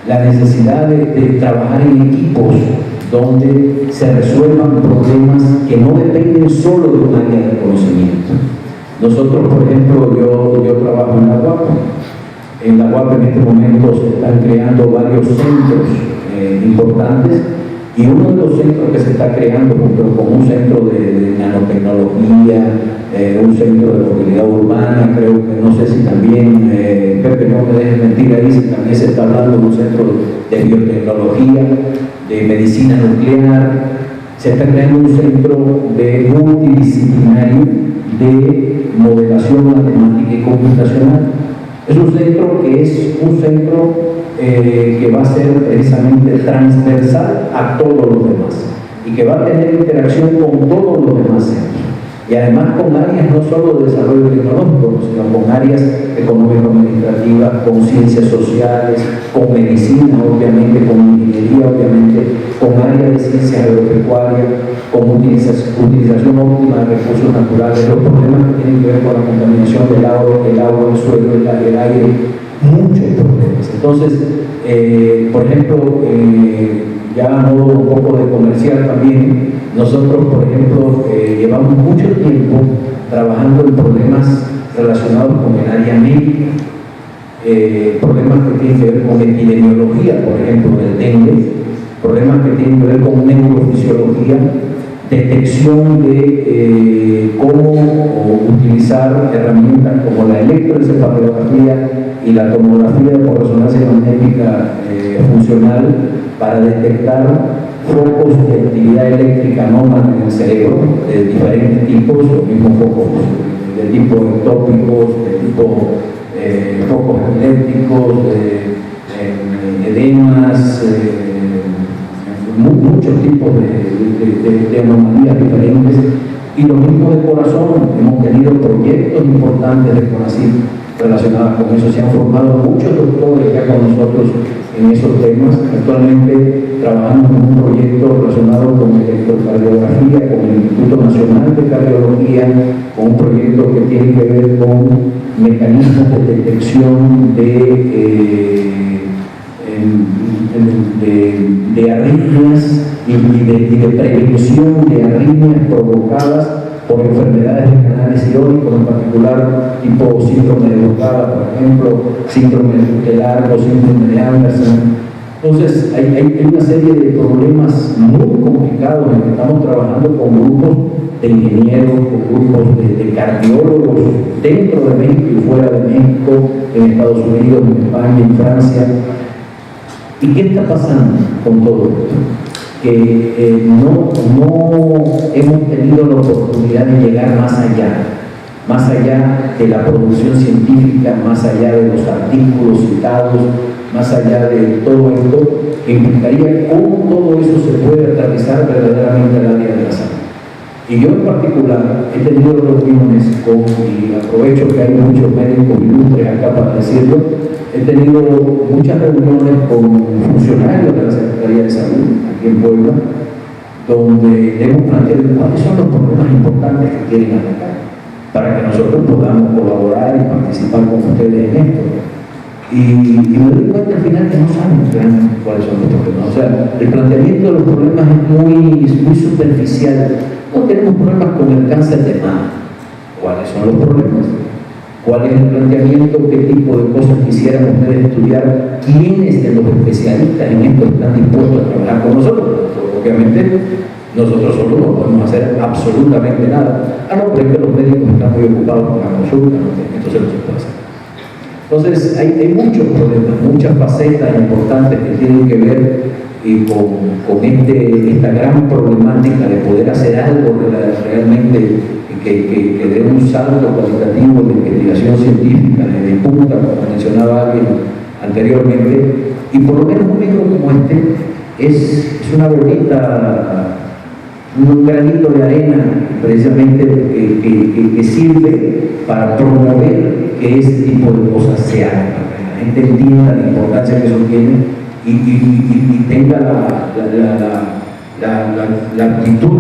la necesidad de trabajar en equipos donde se resuelvan problemas que no dependen solo de un área de conocimiento. Nosotros, por ejemplo, yo trabajo en la UAP. En la UAP en este momento se están creando varios centros importantes, y uno de los centros que se está creando junto con un centro de nanotecnología, un centro de movilidad urbana, creo que no sé si también, Pepe, no me dejes mentir ahí, si también se está hablando de un centro de biotecnología, de medicina nuclear, se está creando un centro de multidisciplinario de modelación matemática y computacional. Es un centro que que va a ser precisamente transversal a todos los demás y que va a tener interacción con todos los demás centros. Y además con áreas no solo de desarrollo tecnológico, sino con áreas económico-administrativas, con ciencias sociales, con medicina, obviamente, con ingeniería, obviamente, con áreas de ciencias agropecuarias, con utilización óptima de recursos naturales, los problemas que tienen que ver con la contaminación del agua, el suelo, el aire, muchos problemas. Entonces, por ejemplo, ya a modo un poco de comercial también, nosotros, por ejemplo, llevamos mucho tiempo trabajando en problemas relacionados con el área médica, problemas que tienen que ver con epidemiología, por ejemplo, del dengue, problemas que tienen que ver con neurofisiología, detección de cómo utilizar herramientas como la electroencefalografía y la tomografía por resonancia magnética funcional para detectar focos de actividad eléctrica anómala en el cerebro de diferentes tipos, los mismos focos de tipo ectópicos, de tipo focos epilépticos, edemas, muchos tipos de anomalías diferentes, y lo mismo de corazón. Hemos tenido proyectos importantes de CONACYT relacionados con eso. Se han formado muchos doctores ya con nosotros en esos temas. Actualmente trabajamos en un proyecto relacionado con electrocardiografía, con el Instituto Nacional de Cardiología, con un proyecto que tiene que ver con mecanismos de detección de arritmias y de prevención de arritmias provocadas por enfermedades de canales iónicos, en particular tipo síndrome de Brugada, por ejemplo, síndrome de tutelar o síndrome de Anderson. Entonces, hay una serie de problemas muy complicados en que estamos trabajando con grupos de ingenieros, con grupos de cardiólogos dentro de México y fuera de México, en Estados Unidos, en España, en Francia. ¿Y qué está pasando con todo esto? Que no hemos tenido la oportunidad de llegar más allá de la producción científica, más allá de los artículos citados, más allá de todo esto, que implicaría cómo todo eso se puede aterrizar verdaderamente al área de la salud. Y yo en particular he tenido reuniones con, y aprovecho que hay muchos médicos ilustres acá para decirlo, he tenido muchas reuniones con funcionarios de la Secretaría de Salud aquí en Puebla, donde hemos planteado cuáles son los problemas importantes que quieren atacar, para que nosotros podamos colaborar y participar con ustedes en esto. Y me doy cuenta al final que no saben realmente cuáles son los problemas. O sea, el planteamiento de los problemas es muy superficial. No tenemos problemas con el cáncer de mama. ¿Cuáles son los problemas? ¿Cuál es el planteamiento? ¿Qué tipo de cosas quisieran ustedes estudiar? ¿Quiénes de los especialistas en esto están dispuestos a trabajar con nosotros? Obviamente, nosotros solos no podemos hacer absolutamente nada. No, pero es que los médicos están muy ocupados con la consulta, ¿no? Entonces no se puede hacer. Entonces, hay muchos problemas, muchas facetas importantes que tienen que ver con esta gran problemática de poder hacer algo realmente que dé un salto cualitativo de investigación científica, de punta, como mencionaba alguien anteriormente, y por lo menos un libro como este es una bonita, un granito de arena precisamente que sirve para promover que ese tipo de cosas se hagan, para que la gente entienda la importancia que eso tiene y tenga la actitud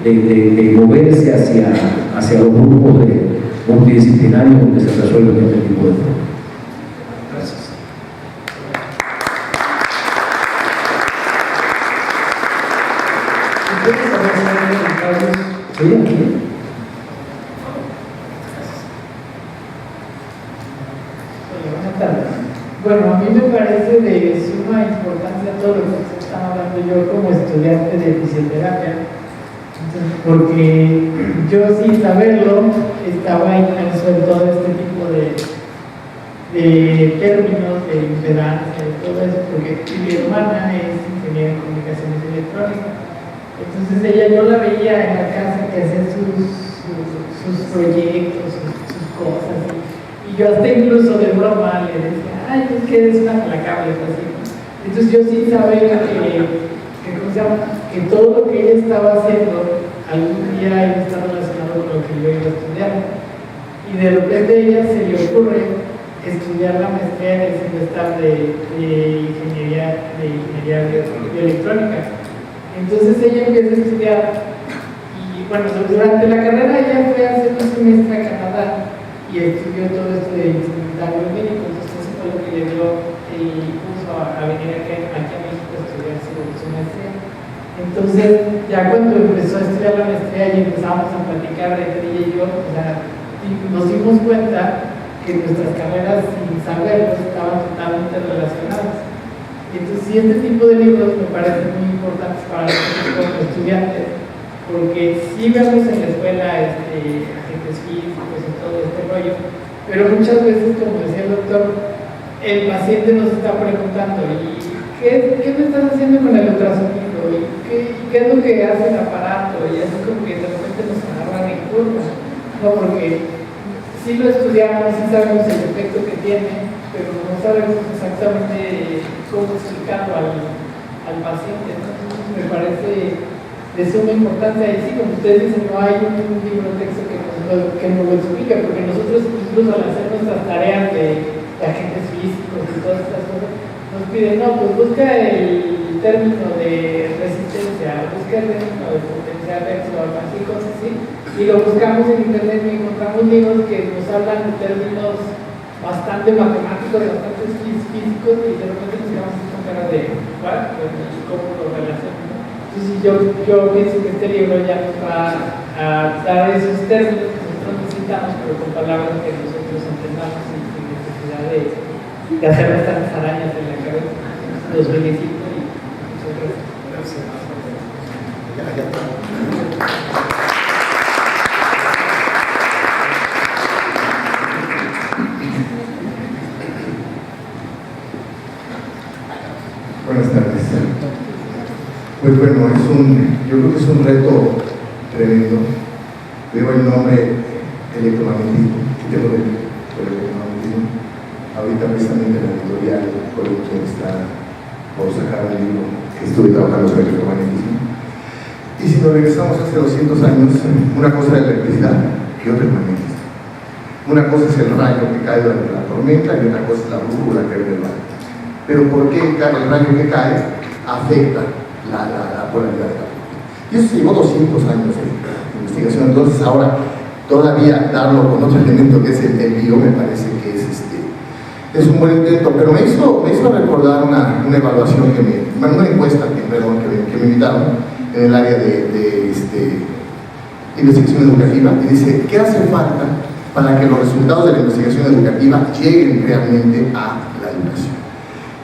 de moverse hacia los grupos multidisciplinarios donde se resuelven este tipo de problemas. Gracias. Bueno, a mí me parece de suma importancia todo lo que se está hablando yo como estudiante de fisioterapia, porque yo sin saberlo estaba inmerso en todo este tipo de términos de impedancia y todo eso, porque mi hermana es ingeniera en comunicaciones electrónicas. Entonces ella, yo la veía en la casa que hacía sus proyectos, sus cosas, y yo hasta incluso de broma le decía, ay, es que eres una malacable, así. Entonces yo sin saber que todo lo que ella estaba haciendo algún día iba a estar relacionado con lo que yo iba a estudiar. Y de repente a ella se le ocurre estudiar la maestría en el semestre de ingeniería bioelectrónica. Entonces ella empieza a estudiar y bueno, durante la carrera ella fue a hacer un semestre a Canadá y estudió todo esto de instrumentario médico. Entonces eso fue lo que le dio el impulso a venir aquí a México a estudiar su maestría. Entonces ya cuando empezó a estudiar la maestría y empezamos a platicar entre ella y yo, o sea, nos dimos cuenta que nuestras carreras sin saberlo estaban totalmente relacionadas. Entonces, sí, este tipo de libros me parecen muy importantes para nosotros como estudiantes, porque sí vemos en la escuela agentes físicos y todo este rollo, pero muchas veces, como decía el doctor, el paciente nos está preguntando, ¿y qué me estás haciendo con el ultrasonido? ¿Y qué es lo que hace el aparato? Y así como que de repente nos agarran en curva, ¿no? Porque sí lo estudiamos, sí sabemos el efecto que tiene, pero no sabemos exactamente cómo explicarlo al paciente. Entonces me parece de suma importancia. Y sí, como ustedes dicen, no hay un libro de texto que nos lo explique, porque nosotros incluso al hacer nuestras tareas de agentes físicos y todas estas cosas, nos piden, no, pues busca el término de resistencia, busca el término de potencial X o algo así, cosas así. Y lo buscamos en internet y encontramos libros que nos hablan de términos bastante matemáticos, bastante físicos, y de repente nos quedamos con cara de ¿cómo lo relacionamos? Entonces yo pienso que este libro ya nos va a dar esos términos que nosotros necesitamos, pero con palabras que nosotros entendamos sin necesidad de hacer estas arañas en la cabeza. Los felicito y muchas gracias. Buenas tardes. Pues bueno, yo creo que es un reto tremendo. Veo el nombre electromagnetismo, tengo el electromagnetismo. Ahorita precisamente la editorial Colegio está por sacar un libro que estuve trabajando sobre electromagnetismo. Y si nos regresamos hace 200 años, una cosa es la electricidad y otra es el magnetismo. Una cosa es el rayo que cae durante la tormenta y otra cosa es la brújula que ve el mar. Pero ¿por qué el rayo que cae afecta la polaridad de la brújula? Y eso se llevó 200 años de investigación. Entonces ahora todavía darlo con otro elemento que es el bio me parece que es un buen intento, pero me hizo recordar una evaluación una encuesta que me invitaron en el área de investigación educativa, y dice, ¿qué hace falta para que los resultados de la investigación educativa lleguen realmente a la educación?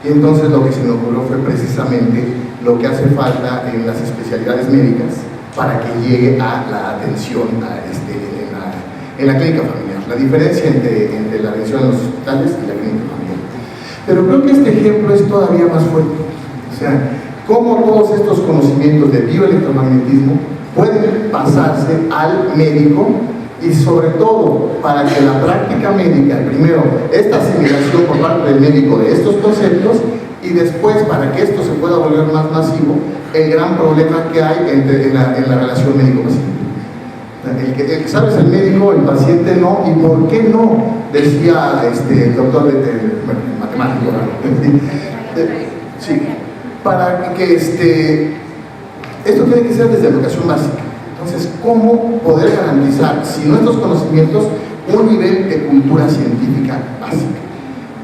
Y entonces lo que se me ocurrió fue precisamente lo que hace falta en las especialidades médicas para que llegue a la atención en la clínica familiar, la diferencia entre la atención en los hospitales y la clínica familiar. Pero creo que este ejemplo es todavía más fuerte. O sea, cómo todos estos conocimientos de bioelectromagnetismo pueden pasarse al médico, y sobre todo para que la práctica médica, primero, esta asimilación por parte del médico de estos conceptos, y después, para que esto se pueda volver más masivo, el gran problema que hay en la relación médico-paciente. El que sabe es el médico, el paciente no, y ¿por qué no? Decía el doctor matemático, sí, para que esto tiene que ser desde educación básica. Entonces, ¿cómo poder garantizar, sin nuestros conocimientos, un nivel de cultura científica básica?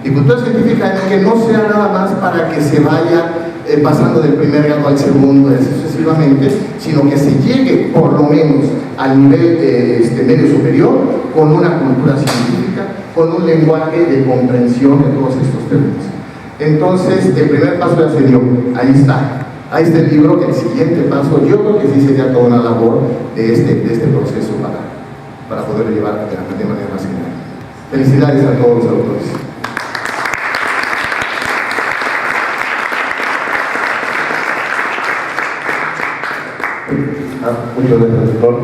Y cultura científica que no sea nada más para que se vaya pasando del primer grado al segundo, y sucesivamente, sino que se llegue por lo menos al nivel medio superior con una cultura científica, con un lenguaje de comprensión de todos estos términos. Entonces, el primer paso ya se dio, ahí está el libro. El siguiente paso, yo creo que sí sería toda una labor de este proceso para poderlo llevar de manera más general. Felicidades a todos los autores. Muchas gracias, doctor.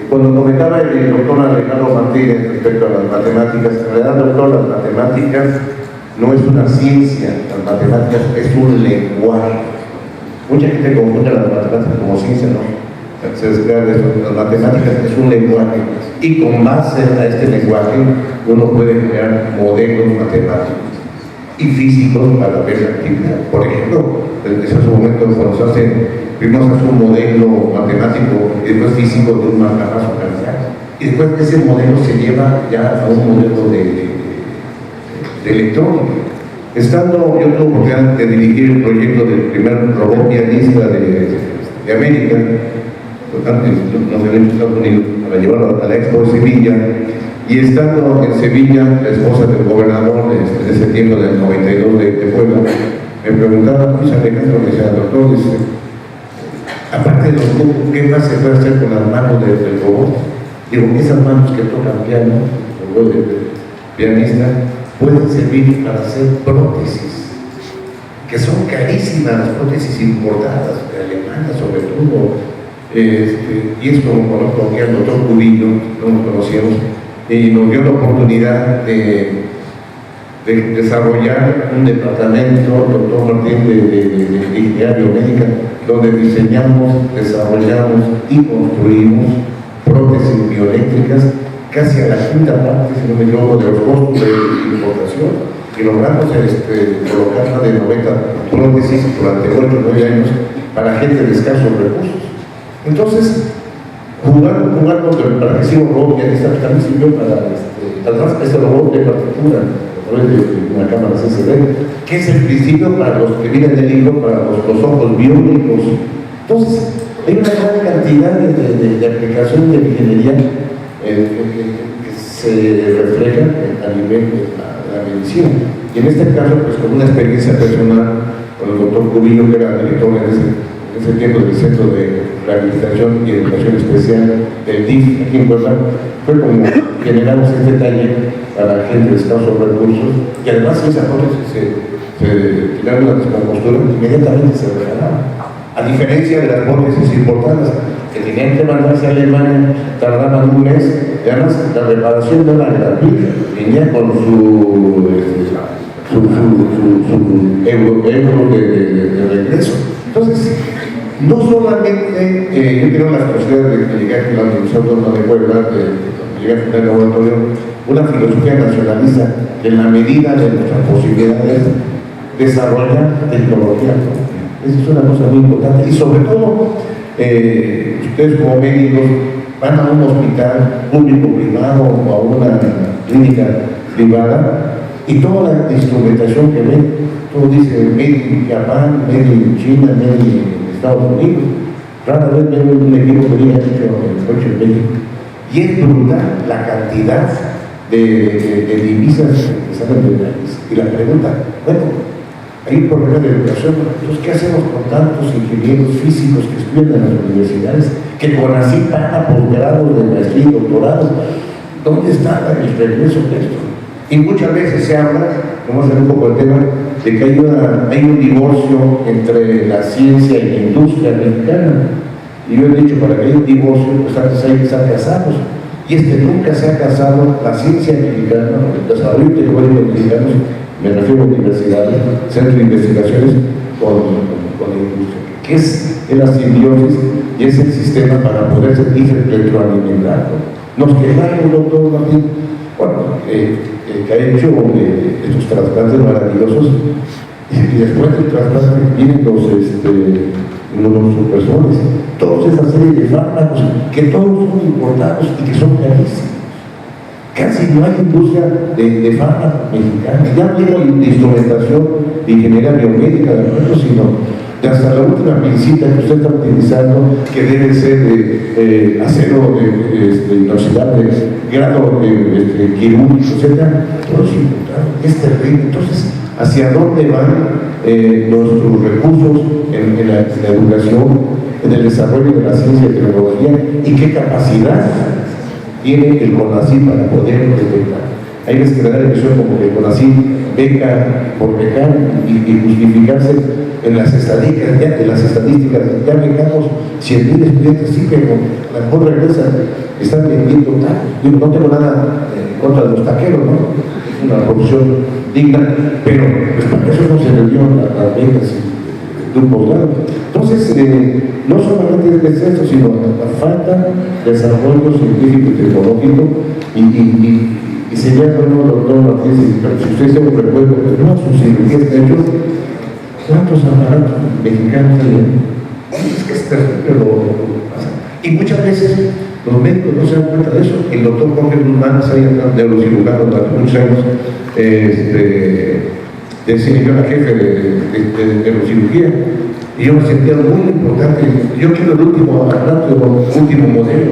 Cuando comentaba el doctor Alejandro Martínez respecto a las matemáticas, en realidad, doctor, las matemáticas no es una ciencia, las matemáticas es un lenguaje. Mucha gente confunde las matemáticas como ciencia, ¿no? Las matemáticas es un lenguaje, y con base a este lenguaje uno puede crear modelos matemáticos y físicos para ver la actividad. Por ejemplo, desde ese momento cuando se hace, primero se hace un modelo matemático y después físico de un marcapaso cardíaco, y después ese modelo se lleva ya a un modelo de electrónica. Yo tuve oportunidad de dirigir el proyecto del primer robot pianista de América, nos habían hecho Estados Unidos para llevarlo a la Expo de Sevilla, y estando en Sevilla, la esposa del gobernador de ese tiempo, del 92 de Puebla, me preguntaba, Luis Alejandro, me decía, doctor, aparte de los cubos, ¿qué más se puede hacer con las manos del robot? Digo, esas manos que tocan piano, el robot del pianista, pueden servir para hacer prótesis, que son carísimas, las prótesis importadas, alemanas sobre todo. Y es como conozco aquí al doctor Cubillo, no nos conocíamos, y nos dio la oportunidad de desarrollar un departamento, doctor Martín, de ingeniería biomédica, donde diseñamos, desarrollamos y construimos prótesis bioeléctricas casi a la quinta parte, si no me equivoco, de los costos de importación, y logramos colocar más de 90 prótesis durante 8 o 9 años para gente de escasos recursos. Entonces, jugar para que sea un robot pianista también sirvió para además este robot de partitura a través de una cámara CCD, que es el principio para los que vienen del libro, para los ojos biónicos. Entonces, hay una gran cantidad de aplicación de ingeniería que se refleja a nivel de la medicina. Y en este caso, pues con una experiencia personal con el doctor Cubillo, que era director en ese tiempo del Centro de Rehabilitación y Educación Especial del DIF aquí en Puebla, fue como generamos este taller para gente de escasos recursos, y además esa prótesis se tiraron la descompostura, inmediatamente se regalaba. A diferencia de las prótesis importadas, que tenían que mandarse a Alemania, tardaban un mes, y además la reparación no era gratuita, venía con su euro de regreso. Entonces, no solamente yo tengo la posibilidad de llegar a la Universidad Autónoma de Puebla, llegar a fundar el laboratorio, una filosofía nacionalista que en la medida de nuestras posibilidades desarrolla tecnología. Esa es una cosa muy importante. Y sobre todo, ustedes como médicos van a un hospital público-privado o a una clínica privada y toda la instrumentación que ven, todo dice made in Japón, made in China, made in Estados Unidos. Rara vez veo un equipo que diga hecho el coche en México. Y es brutal la cantidad de divisas que salen del país. Y la pregunta, bueno, hay un problema de educación, entonces ¿qué hacemos con tantos ingenieros físicos que estudian en las universidades, que con así paga posgrados de maestría y doctorado? ¿Dónde está el regreso de esto? Y muchas veces se habla, vamos a hacer un poco el tema, de que hay un divorcio entre la ciencia y la industria mexicana. Y yo he dicho, para que haya un divorcio, pues antes hay que estar casados. Y nunca se ha casado la ciencia mexicana, el desarrollo tecnológico mexicano, me refiero a universidades, centros de investigaciones, con la industria, que es la simbiosis y es el sistema para poder ir retroalimentando. Nos queda un doctor Martín, bueno, que ha hecho estos trasplantes maravillosos, y después del trasplante vienen los supersónicos, toda esa serie de fármacos que todos son importados y que son carísimos. Casi no hay industria de fármacos mexicanos. Ya no hay instrumentación de ingeniería biomédica, sino de hasta la última pincita que usted está utilizando, que debe ser de acero inoxidable, grado quirúrgico, etc. Todo es importado. Es terrible. Entonces, ¿hacia dónde van nuestros recursos en la educación, en el desarrollo de la ciencia y tecnología? ¿Y qué capacidad tiene el CONACYT para poder detectar? Hay veces que da la impresión como que el CONACYT beca por becar y justificarse en las estadísticas, ya becamos 100,000 estudiantes, sí, pero a lo mejor regresan, están vendiendo tacos. Yo no tengo nada en contra de los taqueros, ¿no? Es una profesión digna, pero pues para eso no se le dio las becas de un posgrado. Entonces, no solamente es eso, sino la falta de desarrollo científico y tecnológico, y sería bueno, doctor Martínez, si usted se lo recuerda, que no sus cirugías que ha hecho, ¿cuántos aparatos mexicanos hay? Es que es terrible lo que pasa. Y muchas veces los médicos no se dan cuenta de eso. El doctor Jorge Guzmán, neurocirujano durante muchos años, yo era jefe de neurocirugía, y yo me sentía muy importante. Yo quiero el último aparato, el último modelo,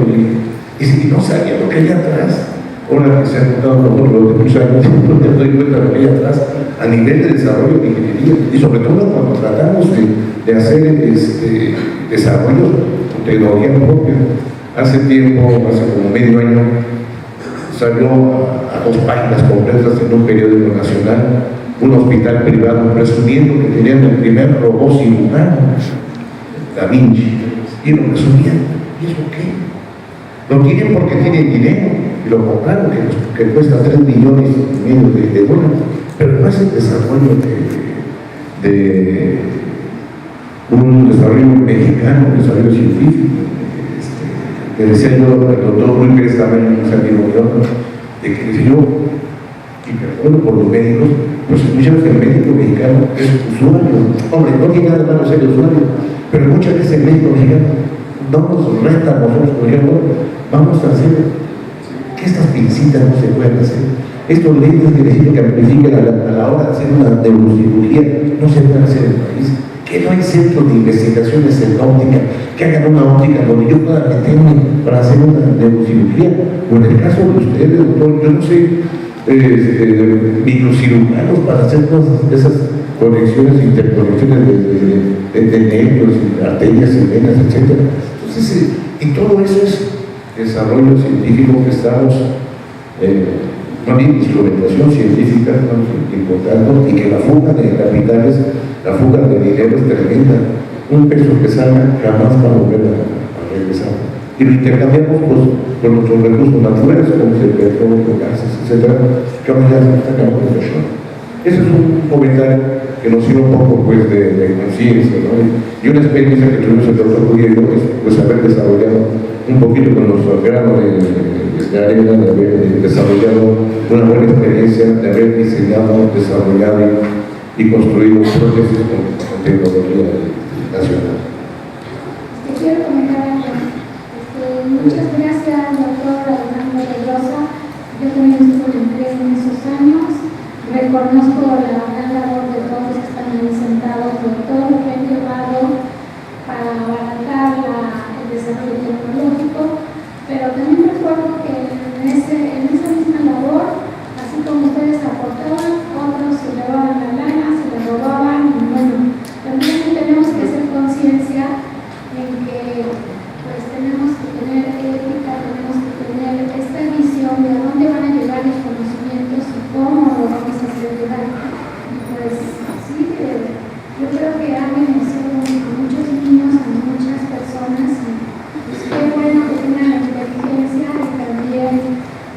y no sabía lo que hay atrás. Ahora que se han notado los de muchos años, me doy cuenta de lo que hay atrás a nivel de desarrollo de ingeniería, y sobre todo cuando tratamos de hacer desarrollos con tecnología propia. Hace como medio año, salió a 2 páginas completas en un periódico nacional un hospital privado presumiendo que tenían el primer robot cirujano, Da Vinci, y lo presumían. ¿Y eso qué? Lo tienen porque tienen dinero y lo compraron, que cuesta 3,5 millones de dólares, pero no es el desarrollo de un desarrollo mexicano, un desarrollo científico. Que decía yo, el doctor Ruiz Pérez también, de que decía yo, y perdón por los médicos, pues muchas veces el médico mexicano es usuario. Hombre, no tiene nada malo ser usuario, pero muchas veces el médico mexicano no nos resta a nosotros, por ejemplo, vamos a hacer que estas pincitas no se pueden hacer. Estos lentes que necesito que amplifiquen a la hora de hacer una neurocirugía no se pueden hacer en el país. Que no hay centros de investigaciones en óptica, que hagan una óptica donde yo pueda meterme para hacer una neurocirugía. O en el caso de ustedes, doctor, yo no sé, microcirujanos para hacer todas esas conexiones, interconexiones de nervios, arterias, venas, etc. Entonces, y todo eso es desarrollo científico que estamos, no hay instrumentación científica, estamos importando, y que la fuga de capitales, la fuga de dinero es tremenda. Un peso que salga jamás va a volver a regresar. Y lo intercambiamos con nuestros recursos naturales, como el petróleo, gases, etc., que ahora ya se está acabando de persona. Ese es un comentario que nos sirva un poco pues de conciencia, ¿no? Y una experiencia que tuvimos el doctor Julio y yo es pues haber desarrollado un poquito con nuestro grano de arena, de haber desarrollado una buena experiencia, de haber diseñado, desarrollado y construido proyectos con tecnología nacional. Te quiero comentar algo. Muchas gracias, doctor Alejandro Pedrosa. Yo también estuve en empresa en esos años. Reconozco la gran labor de todos los que están ahí sentados, por todo lo que han llevado para abaratar el desarrollo tecnológico, pero también recuerdo que en esa misma labor, así como ustedes aportaban, otros se llevaban la lana, se la robaban, y bueno, también tenemos que hacer conciencia en que pues tenemos que tener ética, tenemos que tener esta visión de a dónde van a llegar los conocimientos y cómo lo vamos a hacer llegar. Pues sí, yo creo que ha beneficiado a muchos niños, a muchas personas, y pues qué bueno que tengan la inteligencia y también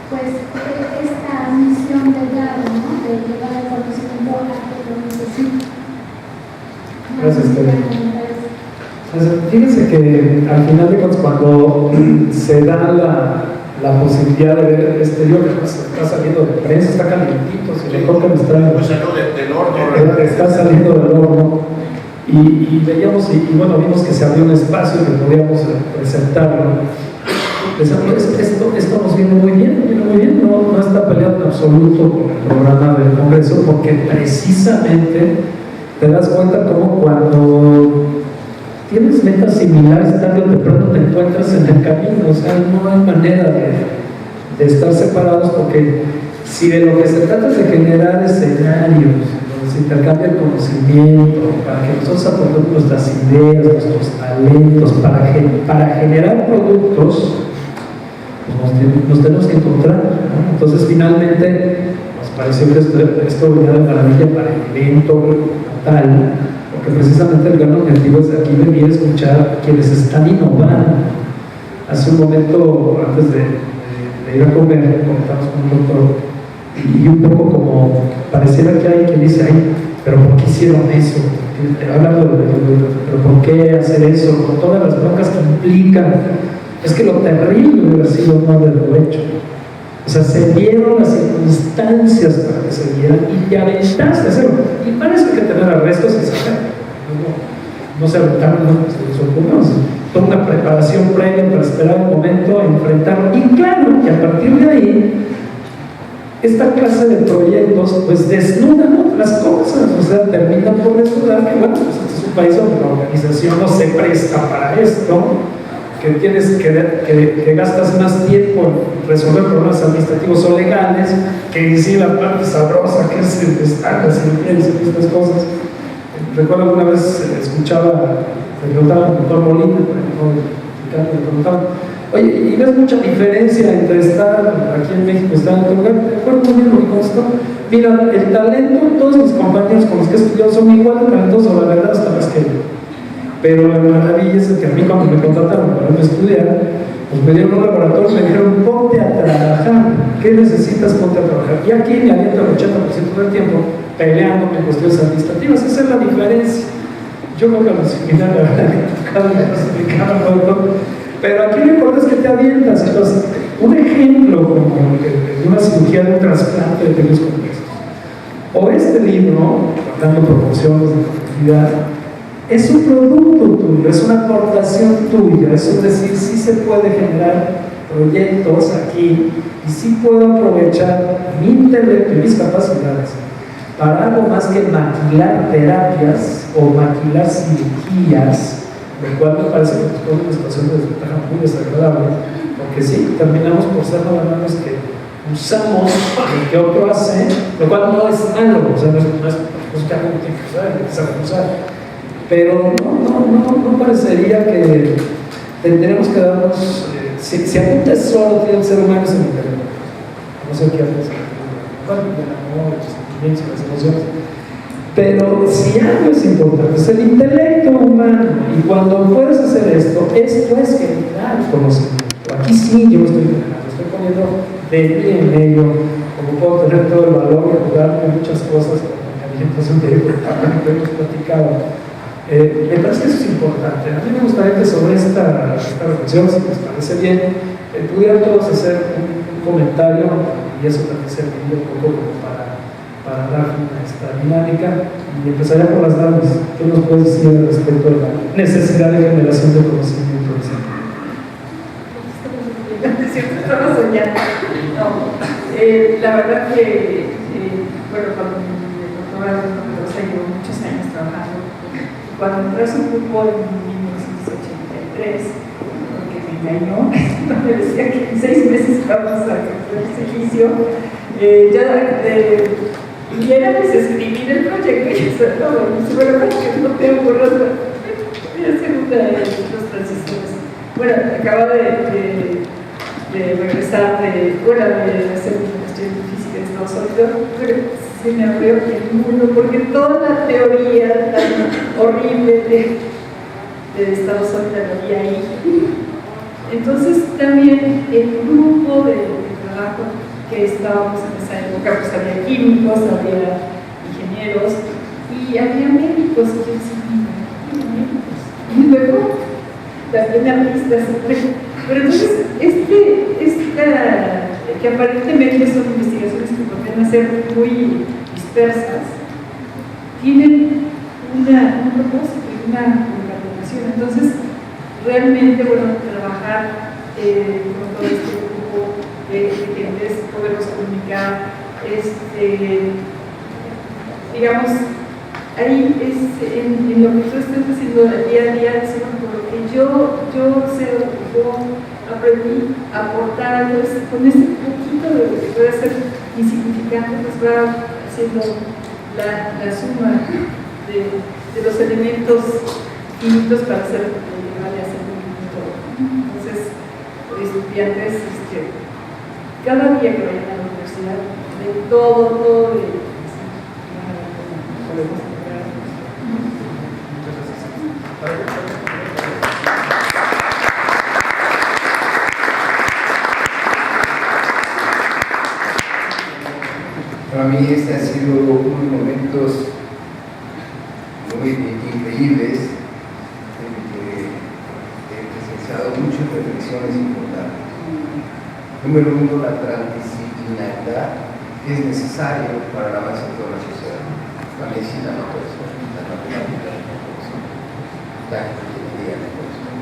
pues esta misión de dar, ¿no? De llevar el conocimiento a que lo necesita. Gracias, Teresa. Fíjense que al final de cuentas, cuando se da la posibilidad de ver este libro que está saliendo de prensa, está calientito, si le tocan Pues salió del horno, está saliendo del horno, y veíamos, y bueno, vimos que se abrió un espacio que podíamos presentarlo. Esto nos viene muy bien, no está peleado en absoluto con el programa del Congreso, porque precisamente te das cuenta como cuando tienes metas similares, tarde o temprano te encuentras en el camino, o sea, no hay manera de estar separados, porque si de lo que se trata es de generar escenarios donde se intercambia el conocimiento, para que nosotros aportemos nuestras ideas, nuestros talentos, para generar productos, pues nos tenemos que encontrar, ¿no? Entonces finalmente nos pareció que esto venía de maravilla para el evento tal, porque precisamente el gran objetivo es de aquí venir a escuchar a quienes están innovando. Hace un momento, antes de ir a comer, comentamos con un doctor, y un poco como pareciera que hay quien dice, ay, pero ¿por qué hicieron eso? Hablando pero ¿por qué hacer eso? Con todas las broncas que implican. Es que lo terrible hubiera sido no haberlo hecho. O sea, se dieron las circunstancias para que se dieran y te aventaste a hacerlo. Y para eso hay que tener arrestos y saber. No se aventaron, se ocurrió. Toda una preparación previa para esperar el momento, enfrentarlo. Y claro, que a partir de ahí, esta clase de proyectos pues desnudan otras cosas. O sea, terminan por desnudar que, bueno, pues este es un país donde la organización no se presta para esto, que tienes que gastas más tiempo en resolver problemas administrativos o legales que en sí la parte sabrosa que es estar haciendo estas cosas. Recuerdo alguna vez escuchaba, me preguntaba al doctor Molina, me preguntaban, oye, ¿y ves mucha diferencia entre estar aquí en México y estar en otro lugar? Recuerdo muy bien lo que contestó. Mira, el talento, todos mis compañeros con los que he estudiado son igual de talentosos, la verdad, hasta más que yo. Pero la maravilla es que a mí cuando me contrataron para estudiar, pues me dieron un laboratorio y me dijeron, ponte a trabajar. ¿Qué necesitas? Ponte a trabajar. Y aquí me aviento el 80% del tiempo peleando en cuestiones administrativas. Esa es la diferencia. Yo creo que a los similares, la verdad, que cada vez explicaban todo. Pero aquí lo importante es que te avientas. Entonces, un ejemplo como de una cirugía de un trasplante de tejidos complejos. O este libro, dando proporciones de complejidad, es un producto tuyo, es una aportación tuya, es decir, sí se puede generar proyectos aquí y sí puedo aprovechar mi intelecto y mis capacidades para algo más que maquilar terapias o maquilar cirugías, lo cual me parece que nos pone una situación de desventaja muy desagradable, porque sí, terminamos por ser nada más que usamos lo que otro hace, lo cual no es malo, o sea, no es que algo tiene que usar, pero no parecería que tendríamos que darnos, si algún tesoro tiene el ser humano es el intelecto, no sé qué haces, bueno, el amor, los sentimientos, las emociones, pero si algo es importante es el intelecto humano, y cuando puedes hacer esto es generar conocimiento. Aquí sí yo estoy poniendo de mí en medio, como puedo tener todo el valor y ayudarme a muchas cosas, orientación de también que hemos platicado. Me parece que eso es importante. A mí me gustaría que sobre esta reflexión, si les parece bien, pudieran todos hacer un comentario, y eso también serviría un poco como para dar a esta dinámica. Y empezaría por las damas. ¿Qué nos puedes decir al respecto de la necesidad de generación de conocimiento? Estaba soñando. No, la verdad que, bueno, cuando mi doctora llevo muchos años trabajando, cuando entré a su grupo en 1983, porque me engañó, me decía que en 6 meses íbamos a hacer el servicio, y era pues escribir el proyecto y eso, bueno, no tengo borrado, voy a hacer unas transiciones. Bueno, acabo de regresar de hacer una cuestión de física de Estados Unidos, pero se me abrió el mundo porque toda la teoría tan horrible de Estados Unidos la había ahí. Entonces también el grupo de trabajo que estábamos en esa época, pues había químicos, había ingenieros y había médicos. Y yo decía, médicos. Y luego también artistas. Pero entonces, que aparentemente son investigaciones que podrían ser muy dispersas, tienen un propósito y una concatenación. Entonces, realmente, bueno, trabajar con todo este grupo de gentes, poderlos comunicar, digamos, ahí es en lo que tú estás haciendo día a día, por lo que yo sé, lo que yo aprendí a aportar algo, con este poquito de lo que puede ser insignificante, pues va haciendo la suma de los elementos finitos para hacer lo que vale hacer un todo. Entonces, estudiantes, cada día que vayan a la universidad, de todo Para mí este ha sido unos momentos muy increíbles en que he presenciado muchas reflexiones importantes. Número 1, la transdisciplinaridad que es necesario para el avance de toda la sociedad. La medicina no puede ser, la matemática no puede ser, la ingeniería no puede ser.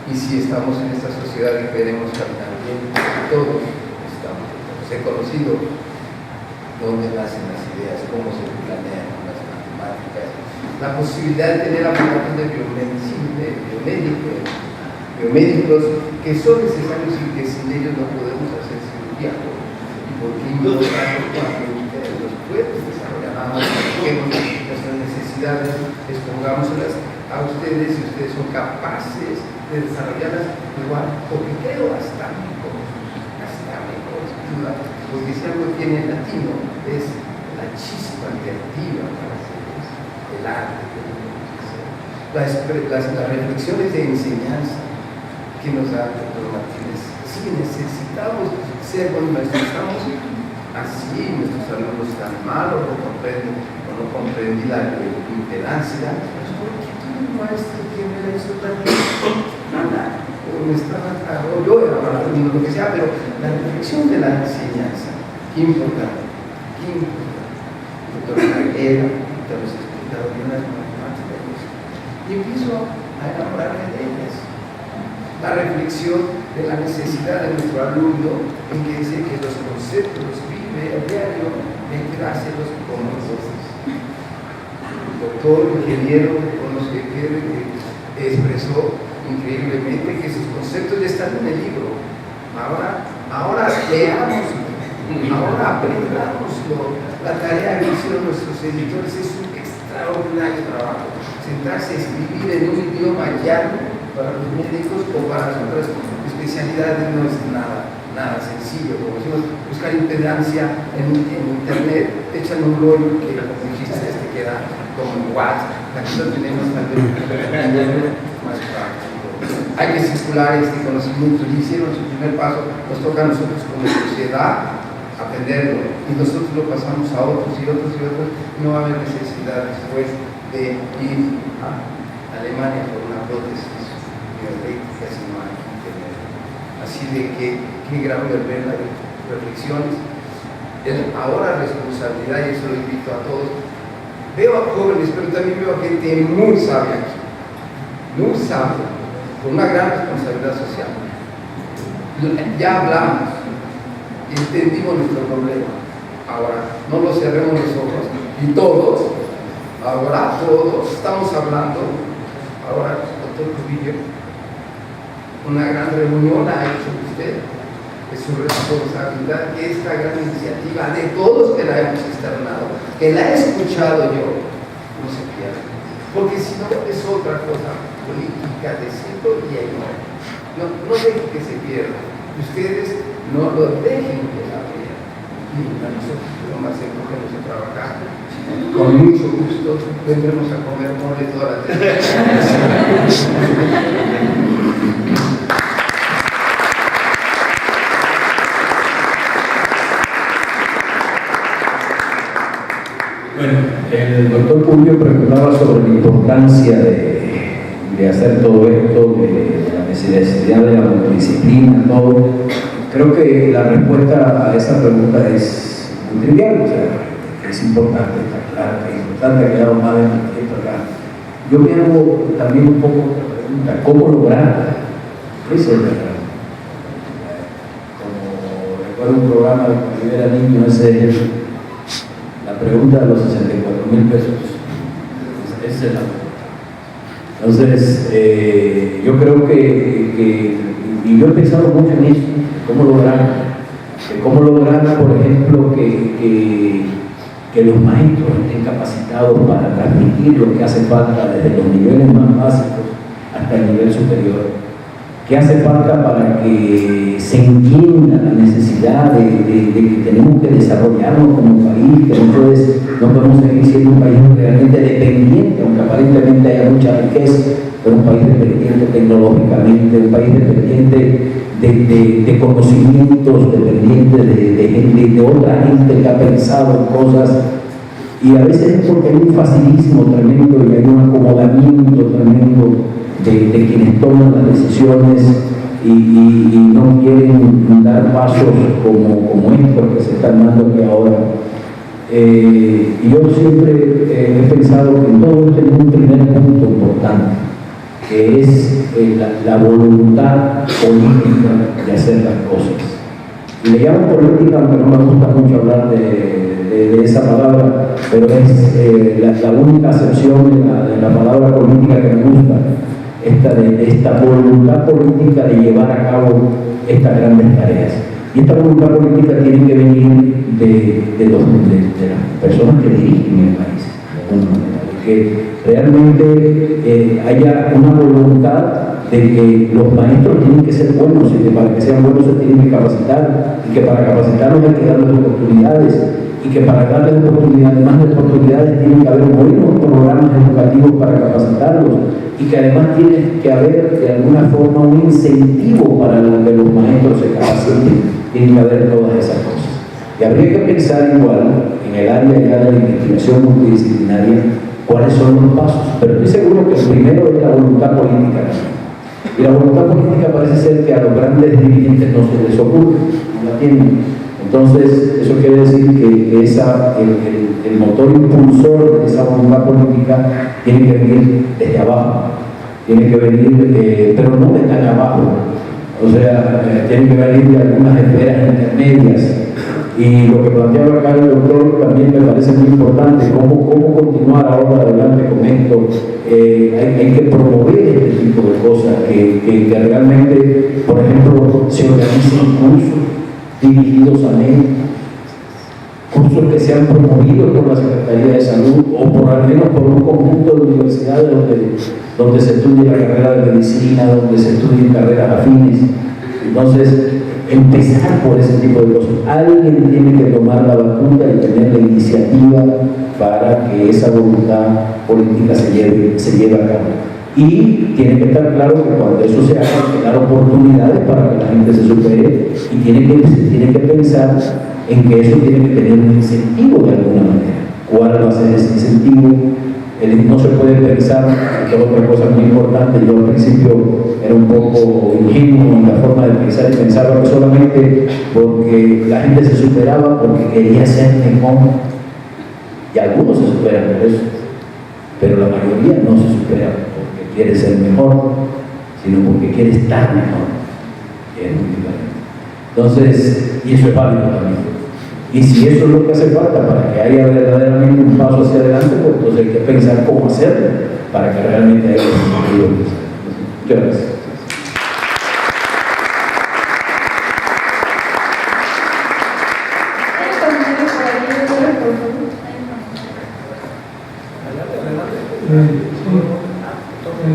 Y si estamos en esta sociedad y queremos caminar bien, todos estamos. He conocido dónde nacen las ideas, cómo se planean las matemáticas, la posibilidad de tener aparatos de biomédicos que son necesarios y que sin ellos no podemos hacer cirugía. Porque importante cuando los pueden desarrollar, nada más que nuestras necesidades les pongamos a ustedes y ustedes son capaces de desarrollarlas igual, porque creo hasta mejor, sin duda. Porque si algo tiene el latino es la chispa creativa para hacer el arte, las reflexiones de enseñanza que nos da el doctor Martínez. Sí, necesitamos ser cuando estamos así, nuestros alumnos están malos, no comprendí la impedancia. Pues, ¿por qué tú no maestro que me la hizo también? Nada. O yo era malo, lo que sea, pero la reflexión de la enseñanza, qué importante, doctor Carguera, te los he explicado bien las matemáticas, y empiezo a enamorarme de ellas. La reflexión de la necesidad de nuestro alumno en que dice que los conceptos los vive a diario en clases como nosotros. Doctor, ingeniero, con los que expresó increíblemente que sus conceptos ya están en el libro. Ahora leámoslo, ahora aprendámoslo. La tarea que hicieron nuestros editores es un extraordinario trabajo. Sentarse a escribir en un idioma llano para los médicos o para las otras especialidades no es nada sencillo. Como decimos, buscar impedancia en internet, echan un rollo que, como dijiste, queda como en WhatsApp. Aquí lo tenemos también más práctico. Hay que circular este conocimiento. Y hicieron su primer paso, nos toca a nosotros como sociedad aprenderlo, y nosotros lo pasamos a otros y otros y otros, no va a haber necesidad después de ir a Alemania por una prótesis bioeléctrica, sino aquí tener. Así de que qué gran verbena de reflexiones. Es ahora responsabilidad, y eso lo invito a todos. Veo a jóvenes, pero también veo a gente muy sabia aquí, muy sabia, con una gran responsabilidad social. Ya hablamos, entendimos nuestro problema. Ahora, no lo cerremos los ojos. Y todos, ahora todos, estamos hablando. Ahora, doctor Cubillo, una gran reunión ha hecho usted. Es su responsabilidad que esta gran iniciativa de todos que la hemos externado, que la he escuchado yo, no se pierda. Porque si no, es otra cosa política de cielo y enorme. No dejen que se pierda. Ustedes no lo dejen que la pierdan. Y a nosotros lo más empujemos a trabajar. Con mucho gusto vendremos a comer mole toda la tarde. Bueno, el doctor Cubillo preguntaba sobre la importancia de hacer todo esto, de la necesidad de la multidisciplina, todo. Creo que la respuesta a esa pregunta es muy trivial, o sea, es importante, está claro que es importante, ha quedado más de manifiesto acá. Yo me hago también un poco otra pregunta: ¿cómo lograr? Eso es verdad. Como recuerdo un programa de cuando yo era niño, ese la pregunta de los 64.000 pesos. Esa es la pregunta. Entonces, yo creo que y yo he pensado mucho en eso, cómo lograr, por ejemplo, que los maestros estén capacitados para transmitir lo que hace falta desde los niveles más básicos hasta el nivel superior. ¿Qué hace falta para que se entienda la necesidad de que tenemos que desarrollarnos como país, que no podemos seguir siendo un país realmente dependiente, aunque aparentemente haya mucha riqueza, pero un país dependiente tecnológicamente, un país dependiente de conocimientos, dependiente de gente, de otra gente que ha pensado en cosas, y a veces es porque hay un facilismo tremendo y hay un acomodamiento tremendo de quienes toman las decisiones y no quieren dar pasos como estos que se están dando aquí ahora. Y yo siempre he pensado que en todo esto hay un primer punto importante, que es la voluntad política de hacer las cosas. Y le llamo política, aunque no me gusta mucho hablar de esa palabra, pero es la única acepción de la palabra política que me gusta. Esta voluntad política de llevar a cabo estas grandes tareas. Y esta voluntad política tiene que venir de las personas que dirigen el país, de alguna manera, de que realmente haya una voluntad de que los maestros tienen que ser buenos y que para que sean buenos se tienen que capacitar, y que para capacitarlos hay que darles oportunidades, y que para darles oportunidades, más de oportunidades, tienen que haber buenos programas educativos para capacitarlos, y que además tiene que haber de alguna forma un incentivo para que los maestros se capaciten. Tiene que haber todas esas cosas. Y habría que pensar igual en el área ya de la investigación multidisciplinaria cuáles son los pasos, pero estoy seguro que el primero es la voluntad política. Y la voluntad política parece ser que a los grandes dirigentes no se les ocurre, no la tienen. Entonces, eso quiere decir que el motor impulsor de esa voluntad política tiene que venir desde abajo, tiene que venir, pero no de tan abajo, o sea, tiene que venir de algunas esferas intermedias. Y lo que planteaba acá el doctor también me parece muy importante, cómo continuar ahora adelante con esto. Hay que promover este tipo de cosas, que realmente, por ejemplo, se organicen cursos dirigidos a médicos, cursos que sean promovidos por la Secretaría de Salud o por al menos por un conjunto de universidades donde se estudie la carrera de medicina, donde se estudien carreras afines. Entonces, empezar por ese tipo de cosas. Alguien tiene que tomar la batuta y tener la iniciativa para que esa voluntad política se lleve a cabo. Y tiene que estar claro que cuando eso se haga, hay que dar oportunidades para que la gente se supere y se tiene que pensar en que eso tiene que tener un incentivo de alguna manera. ¿Cuál va a ser ese incentivo? No se puede pensar, que es otra cosa muy importante. Yo al principio era un poco ingenuo en la forma de pensar y pensaba que solamente porque la gente se superaba porque quería ser mejor. Y algunos se superan por eso, pero la mayoría no se supera porque quiere ser mejor, sino porque quiere estar mejor. Es muy diferente. Entonces, y eso es válido también. Y si eso es lo que hace falta para que haya verdaderamente un paso hacia adelante, pues entonces hay que pensar cómo hacerlo para que realmente haya un sentido. Muchas gracias.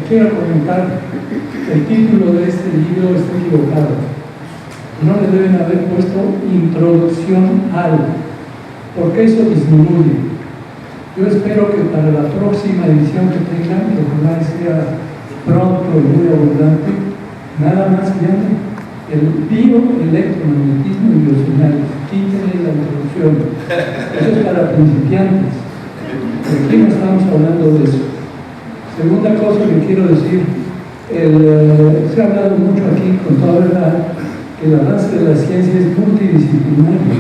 Quiero comentar que el título de este libro está equivocado. No le deben haber puesto introducción al, porque eso disminuye. Yo espero que para la próxima edición que tengan, que ojalá sea pronto y muy abundante, nada más vean el bioelectromagnetismo y bioseñales. Quítenle la introducción. Eso es para principiantes. Aquí no estamos hablando de eso. Segunda cosa que quiero decir, se ha hablado mucho aquí con toda verdad que el avance de la ciencia es multidisciplinario,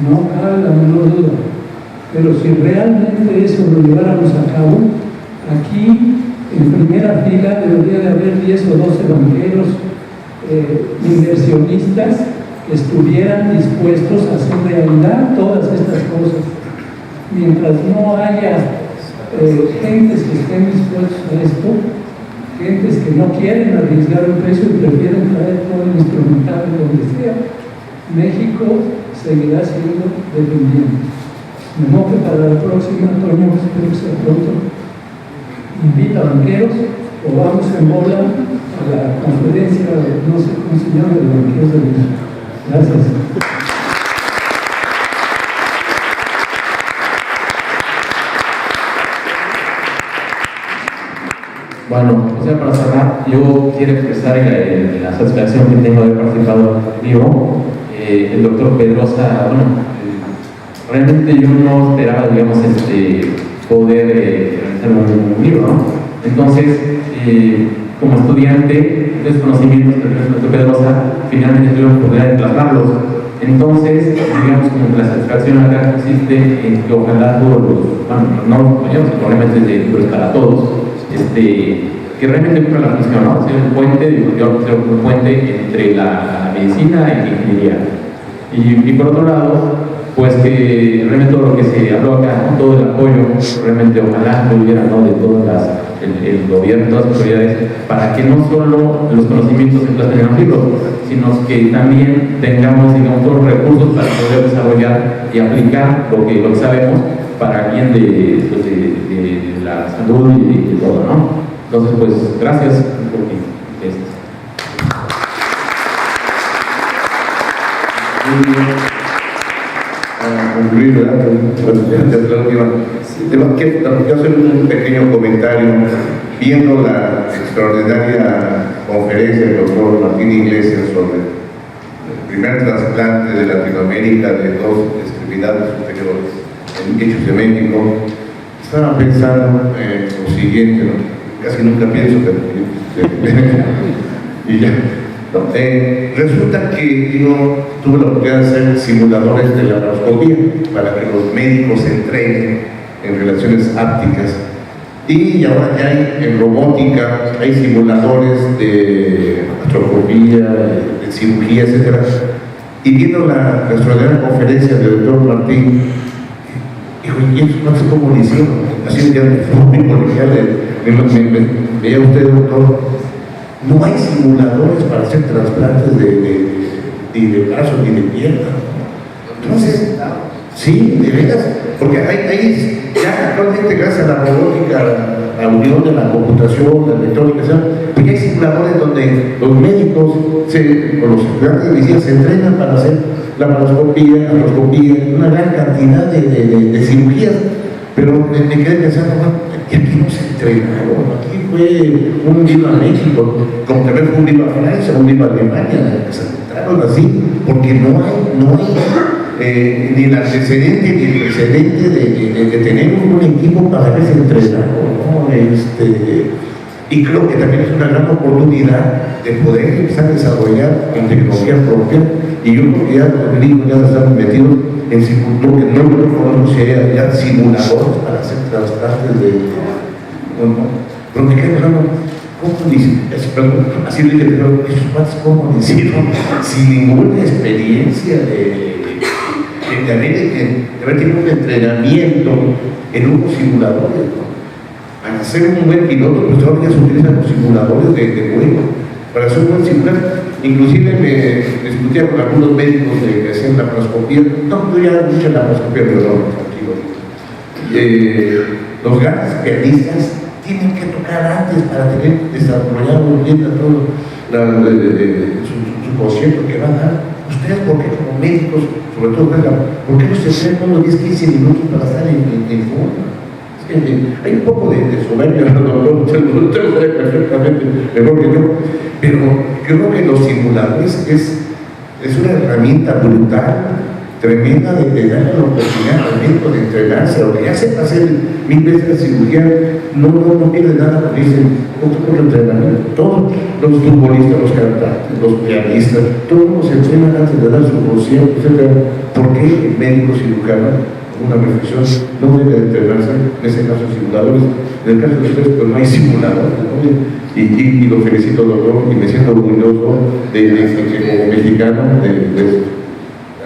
no cabe la menor duda, pero si realmente eso lo lleváramos a cabo, aquí en primera fila debería de haber 10 o 12 banqueros inversionistas que estuvieran dispuestos a hacer realidad todas estas cosas. Mientras no haya gentes que estén dispuestos a esto, gentes que no quieren arriesgar el precio y prefieren traer todo el instrumental de donde sea, México seguirá siendo dependiente. De modo que para la próxima, Antonio, espero que sea pronto, invita a banqueros o vamos en bola a la conferencia, no sé cómo se llama, de banqueros de México. Gracias. Bueno, o sea, para cerrar, yo quiero expresar la satisfacción que tengo de haber participado en el libro. El doctor Pedrosa, bueno, realmente yo no esperaba, digamos, poder realizar un libro, ¿no? Entonces, como estudiante, los conocimientos del doctor Pedrosa, finalmente tuve la oportunidad de plasmarlos. Entonces, digamos, como que la satisfacción acá consiste en que ojalá todos los, bueno, no los compañeros, probablemente es de libros para todos, que realmente cumpla la función, ¿no? Ser un puente entre la medicina y la ingeniería. Y por otro lado, pues que realmente todo lo que se habló acá, ¿no? Todo el apoyo, realmente ojalá hubiera, ¿no? De todas el gobierno, todas las autoridades, para que no solo los conocimientos se plasmen en los libros, sino que también tengamos, digamos, todos los recursos para poder desarrollar y aplicar lo que sabemos para bien de la salud y de todo, ¿no? Entonces, pues, gracias por concluir, ¿verdad? Quiero hacer un pequeño comentario. Viendo la extraordinaria conferencia del doctor Martín Iglesias sobre el primer trasplante de Latinoamérica de dos extremidades superiores hechos de México, estaba pensando lo siguiente, ¿no? Casi nunca pienso, pero y ya. No, resulta que yo tuve la oportunidad de hacer simuladores de laparoscopía para que los médicos se entrenen en relaciones ápticas. Y ahora ya hay en robótica, hay simuladores de astroscopía, de cirugía, etc. Y viendo la extraordinaria conferencia del doctor Martín, dijo, ¿y eso no sé cómo lo hicieron? Así ya muy colegial, veía usted, doctor, no hay simuladores para hacer trasplantes de brazos ni de pierna. Entonces, sí, de veras, porque hay ya actualmente, gracias a la robótica, la unión de la computación, la electrónica, pues ya hay simuladores donde los médicos o los estudiantes de medicina se entrenan para hacer laparoscopía, artroscopía, una gran cantidad de cirugías. Pero me quedé pensando, y aquí no se entrenaron, aquí fue un viva a México, como también fue un viva a Francia, un viva a Alemania, se entraron así, porque no hay ni el antecedente ni el precedente de tener un equipo para haberse entrenado, ¿no? Y creo que también es una gran oportunidad de poder empezar a desarrollar en tecnología propia, y yo creo que ya los gringos ya están metidos en simultáneo, que no conozco si hay ya simuladores para hacer trasplantes de... Pero me quedo hablando, ¿cómo dicen? Así le dije, pero esos padres, ¿cómo lo hicieron? Sin ninguna experiencia de haber tenido un entrenamiento en unos simuladores, ¿no? Para ser un buen piloto, pues ahora ya se utilizan los simuladores de vuelo. Para ser un buen simulador, inclusive me discutía con algunos médicos que hacían laparoscopía. No, yo ya mucha laparoscopía, pero no, tranquilo. Los grandes pianistas tienen que tocar antes para tener desarrollado bien todo su concierto que van a dar. Ustedes, ¿por qué como médicos, sobre todo, por qué no se hacen unos 10-15 minutos para estar en forma? Hay un poco de soberbia, no te lo sé perfectamente mejor que yo, pero yo creo que los simuladores es una herramienta brutal, tremenda, de darle la oportunidad al médico de entrenarse, aunque ya sepa hacer 1000 veces la cirugía, no pierde nada porque dicen, con entrenamiento. Todos los futbolistas, los cantantes, los pianistas, todos se entrenan antes de dar su concierto, etc. ¿Por qué el médico cirujano, una reflexión, no debe entrenarse, en ese caso simuladores? En el caso de ustedes, pues no hay simuladores, ¿no? Y lo felicito, doctor, y me siento orgulloso de como mexicano de esto.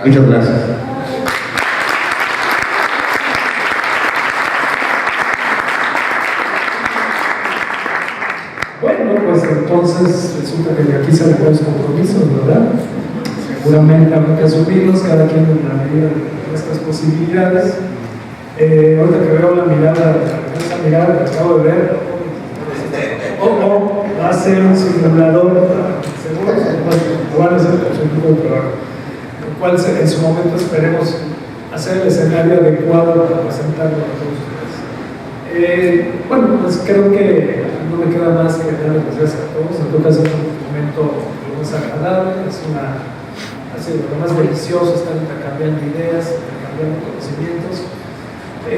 Muchas gracias. Bueno, pues entonces resulta que de aquí se ven los compromisos, ¿verdad? Seguramente habrá que asumirlos, cada quien en la medida de nuestras posibilidades. Ahorita que veo la mirada, esa mirada que acabo de ver, o va a ser un simulador, seguro, igual es el tipo de trabajo, el cual en su momento esperemos hacer el escenario adecuado para presentarlo a todos ustedes. Bueno, pues creo que no me queda más que dar las gracias a todos. En todo caso, es un momento más agradable, ha sido lo más delicioso estar intercambiando ideas, intercambiando conocimientos. Me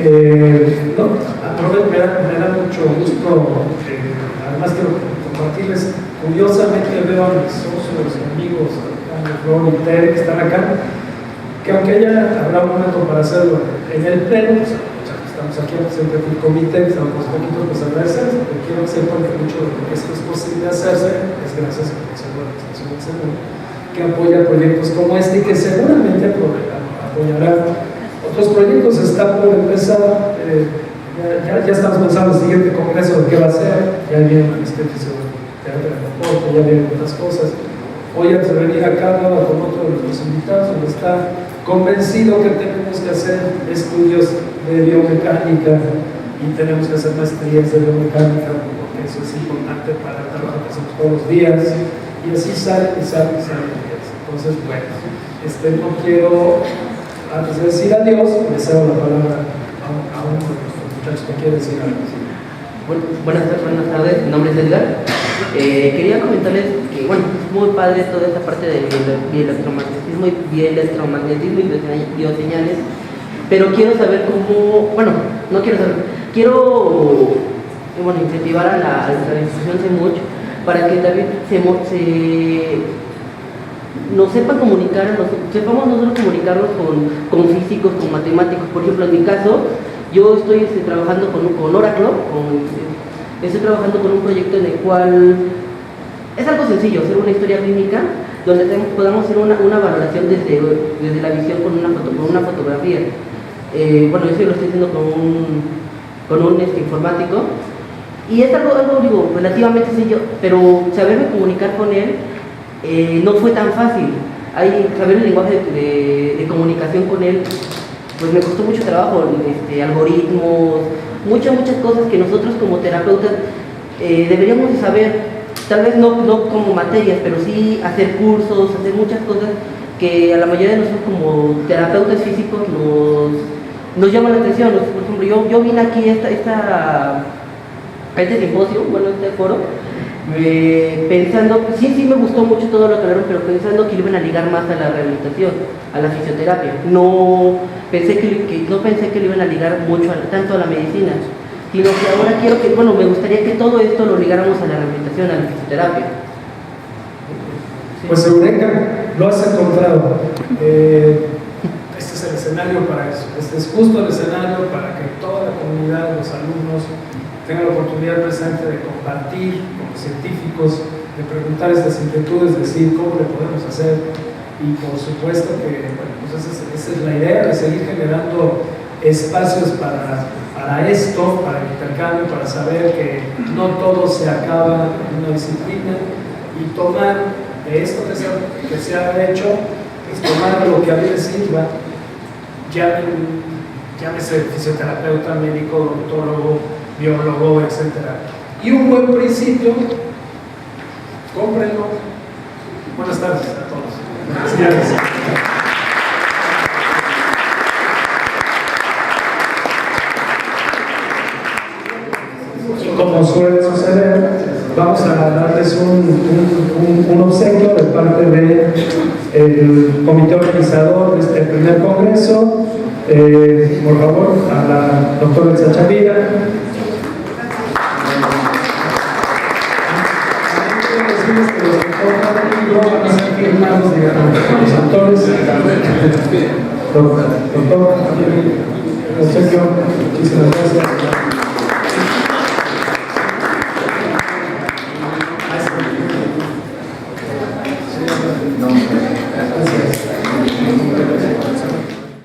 da mucho gusto, además quiero compartirles, curiosamente veo a mis socios, amigos, Ron y Ted, que están acá, que aunque ya habrá un momento para hacerlo en el pleno, pues, estamos aquí siempre en el comité, estamos un poquito pues agradecer, porque quiero que sepan que mucho de lo que esto es posible hacerse es gracias a la Organización del Seguro, que apoya proyectos como este y que seguramente apoyará otros proyectos. Está por empezar, ya estamos pensando en el siguiente congreso de qué va a ser, ya viene el Instituto de Teatro de Deporte, ya vienen otras cosas. Hoy antes de venir acá hablaba con otro de los invitados, donde está convencido que tenemos que hacer estudios de biomecánica y tenemos que hacer maestrías de biomecánica, porque eso es importante para el trabajo que hacemos todos los días, y así sale. Entonces, bueno, no quiero, antes de decir adiós, le cedo la palabra a uno de los muchachos que quiere decir algo. Buenas tardes, mi nombre es Edgar. Quería comentarles que, bueno, es muy padre toda esta parte de bioelectromagnetismo y bioseñales, pero quiero saber cómo, quiero incentivar a la institución CEMUCH para que también nos sepan comunicar, sepamos nosotros comunicarnos con físicos, con matemáticos. Por ejemplo, en mi caso, yo estoy trabajando con Oracle, estoy trabajando con un proyecto en el cual es algo sencillo, hacer una historia clínica donde podamos hacer una valoración desde la visión con una fotografía. Bueno, eso lo estoy haciendo con un informático, y es algo relativamente sencillo, pero saberme comunicar con él no fue tan fácil. Saber el lenguaje de comunicación con él, pues me costó mucho trabajo, algoritmos, muchas cosas que nosotros como terapeutas deberíamos de saber, tal vez no como materias, pero sí hacer cursos, hacer muchas cosas que a la mayoría de nosotros como terapeutas físicos nos llama la atención. Por ejemplo, yo vine aquí a este simposio, bueno, este foro, pensando, sí me gustó mucho todo lo que hablaron, pero pensando que lo iban a ligar más a la rehabilitación, a la fisioterapia. No pensé que lo iban a ligar mucho tanto a la medicina, sino que ahora me gustaría que todo esto lo ligáramos a la rehabilitación, a la fisioterapia. Pues Eureka, lo has encontrado. Este es el escenario para eso. Este es justo el escenario para que toda la comunidad, los alumnos, tengan la oportunidad presente de compartir con los científicos, de preguntar estas inquietudes, decir cómo le podemos hacer. Y por supuesto que pues esa es la idea, de seguir generando espacios para esto, para el intercambio, para saber que no todo se acaba en una disciplina, y tomar de esto que se ha hecho, es tomar lo que a mí le sirva, llámese fisioterapeuta, médico, odontólogo, biólogo, etc. Y un buen principio, cómprenlo. Buenas tardes a todos. Gracias. Como suele suceder, vamos a darles un obsequio de parte del comité organizador de este primer congreso. Por favor, a la doctora Elsa Chavira. Van a ser firmados de los autores. Doctor, obsequio, muchísimas gracias.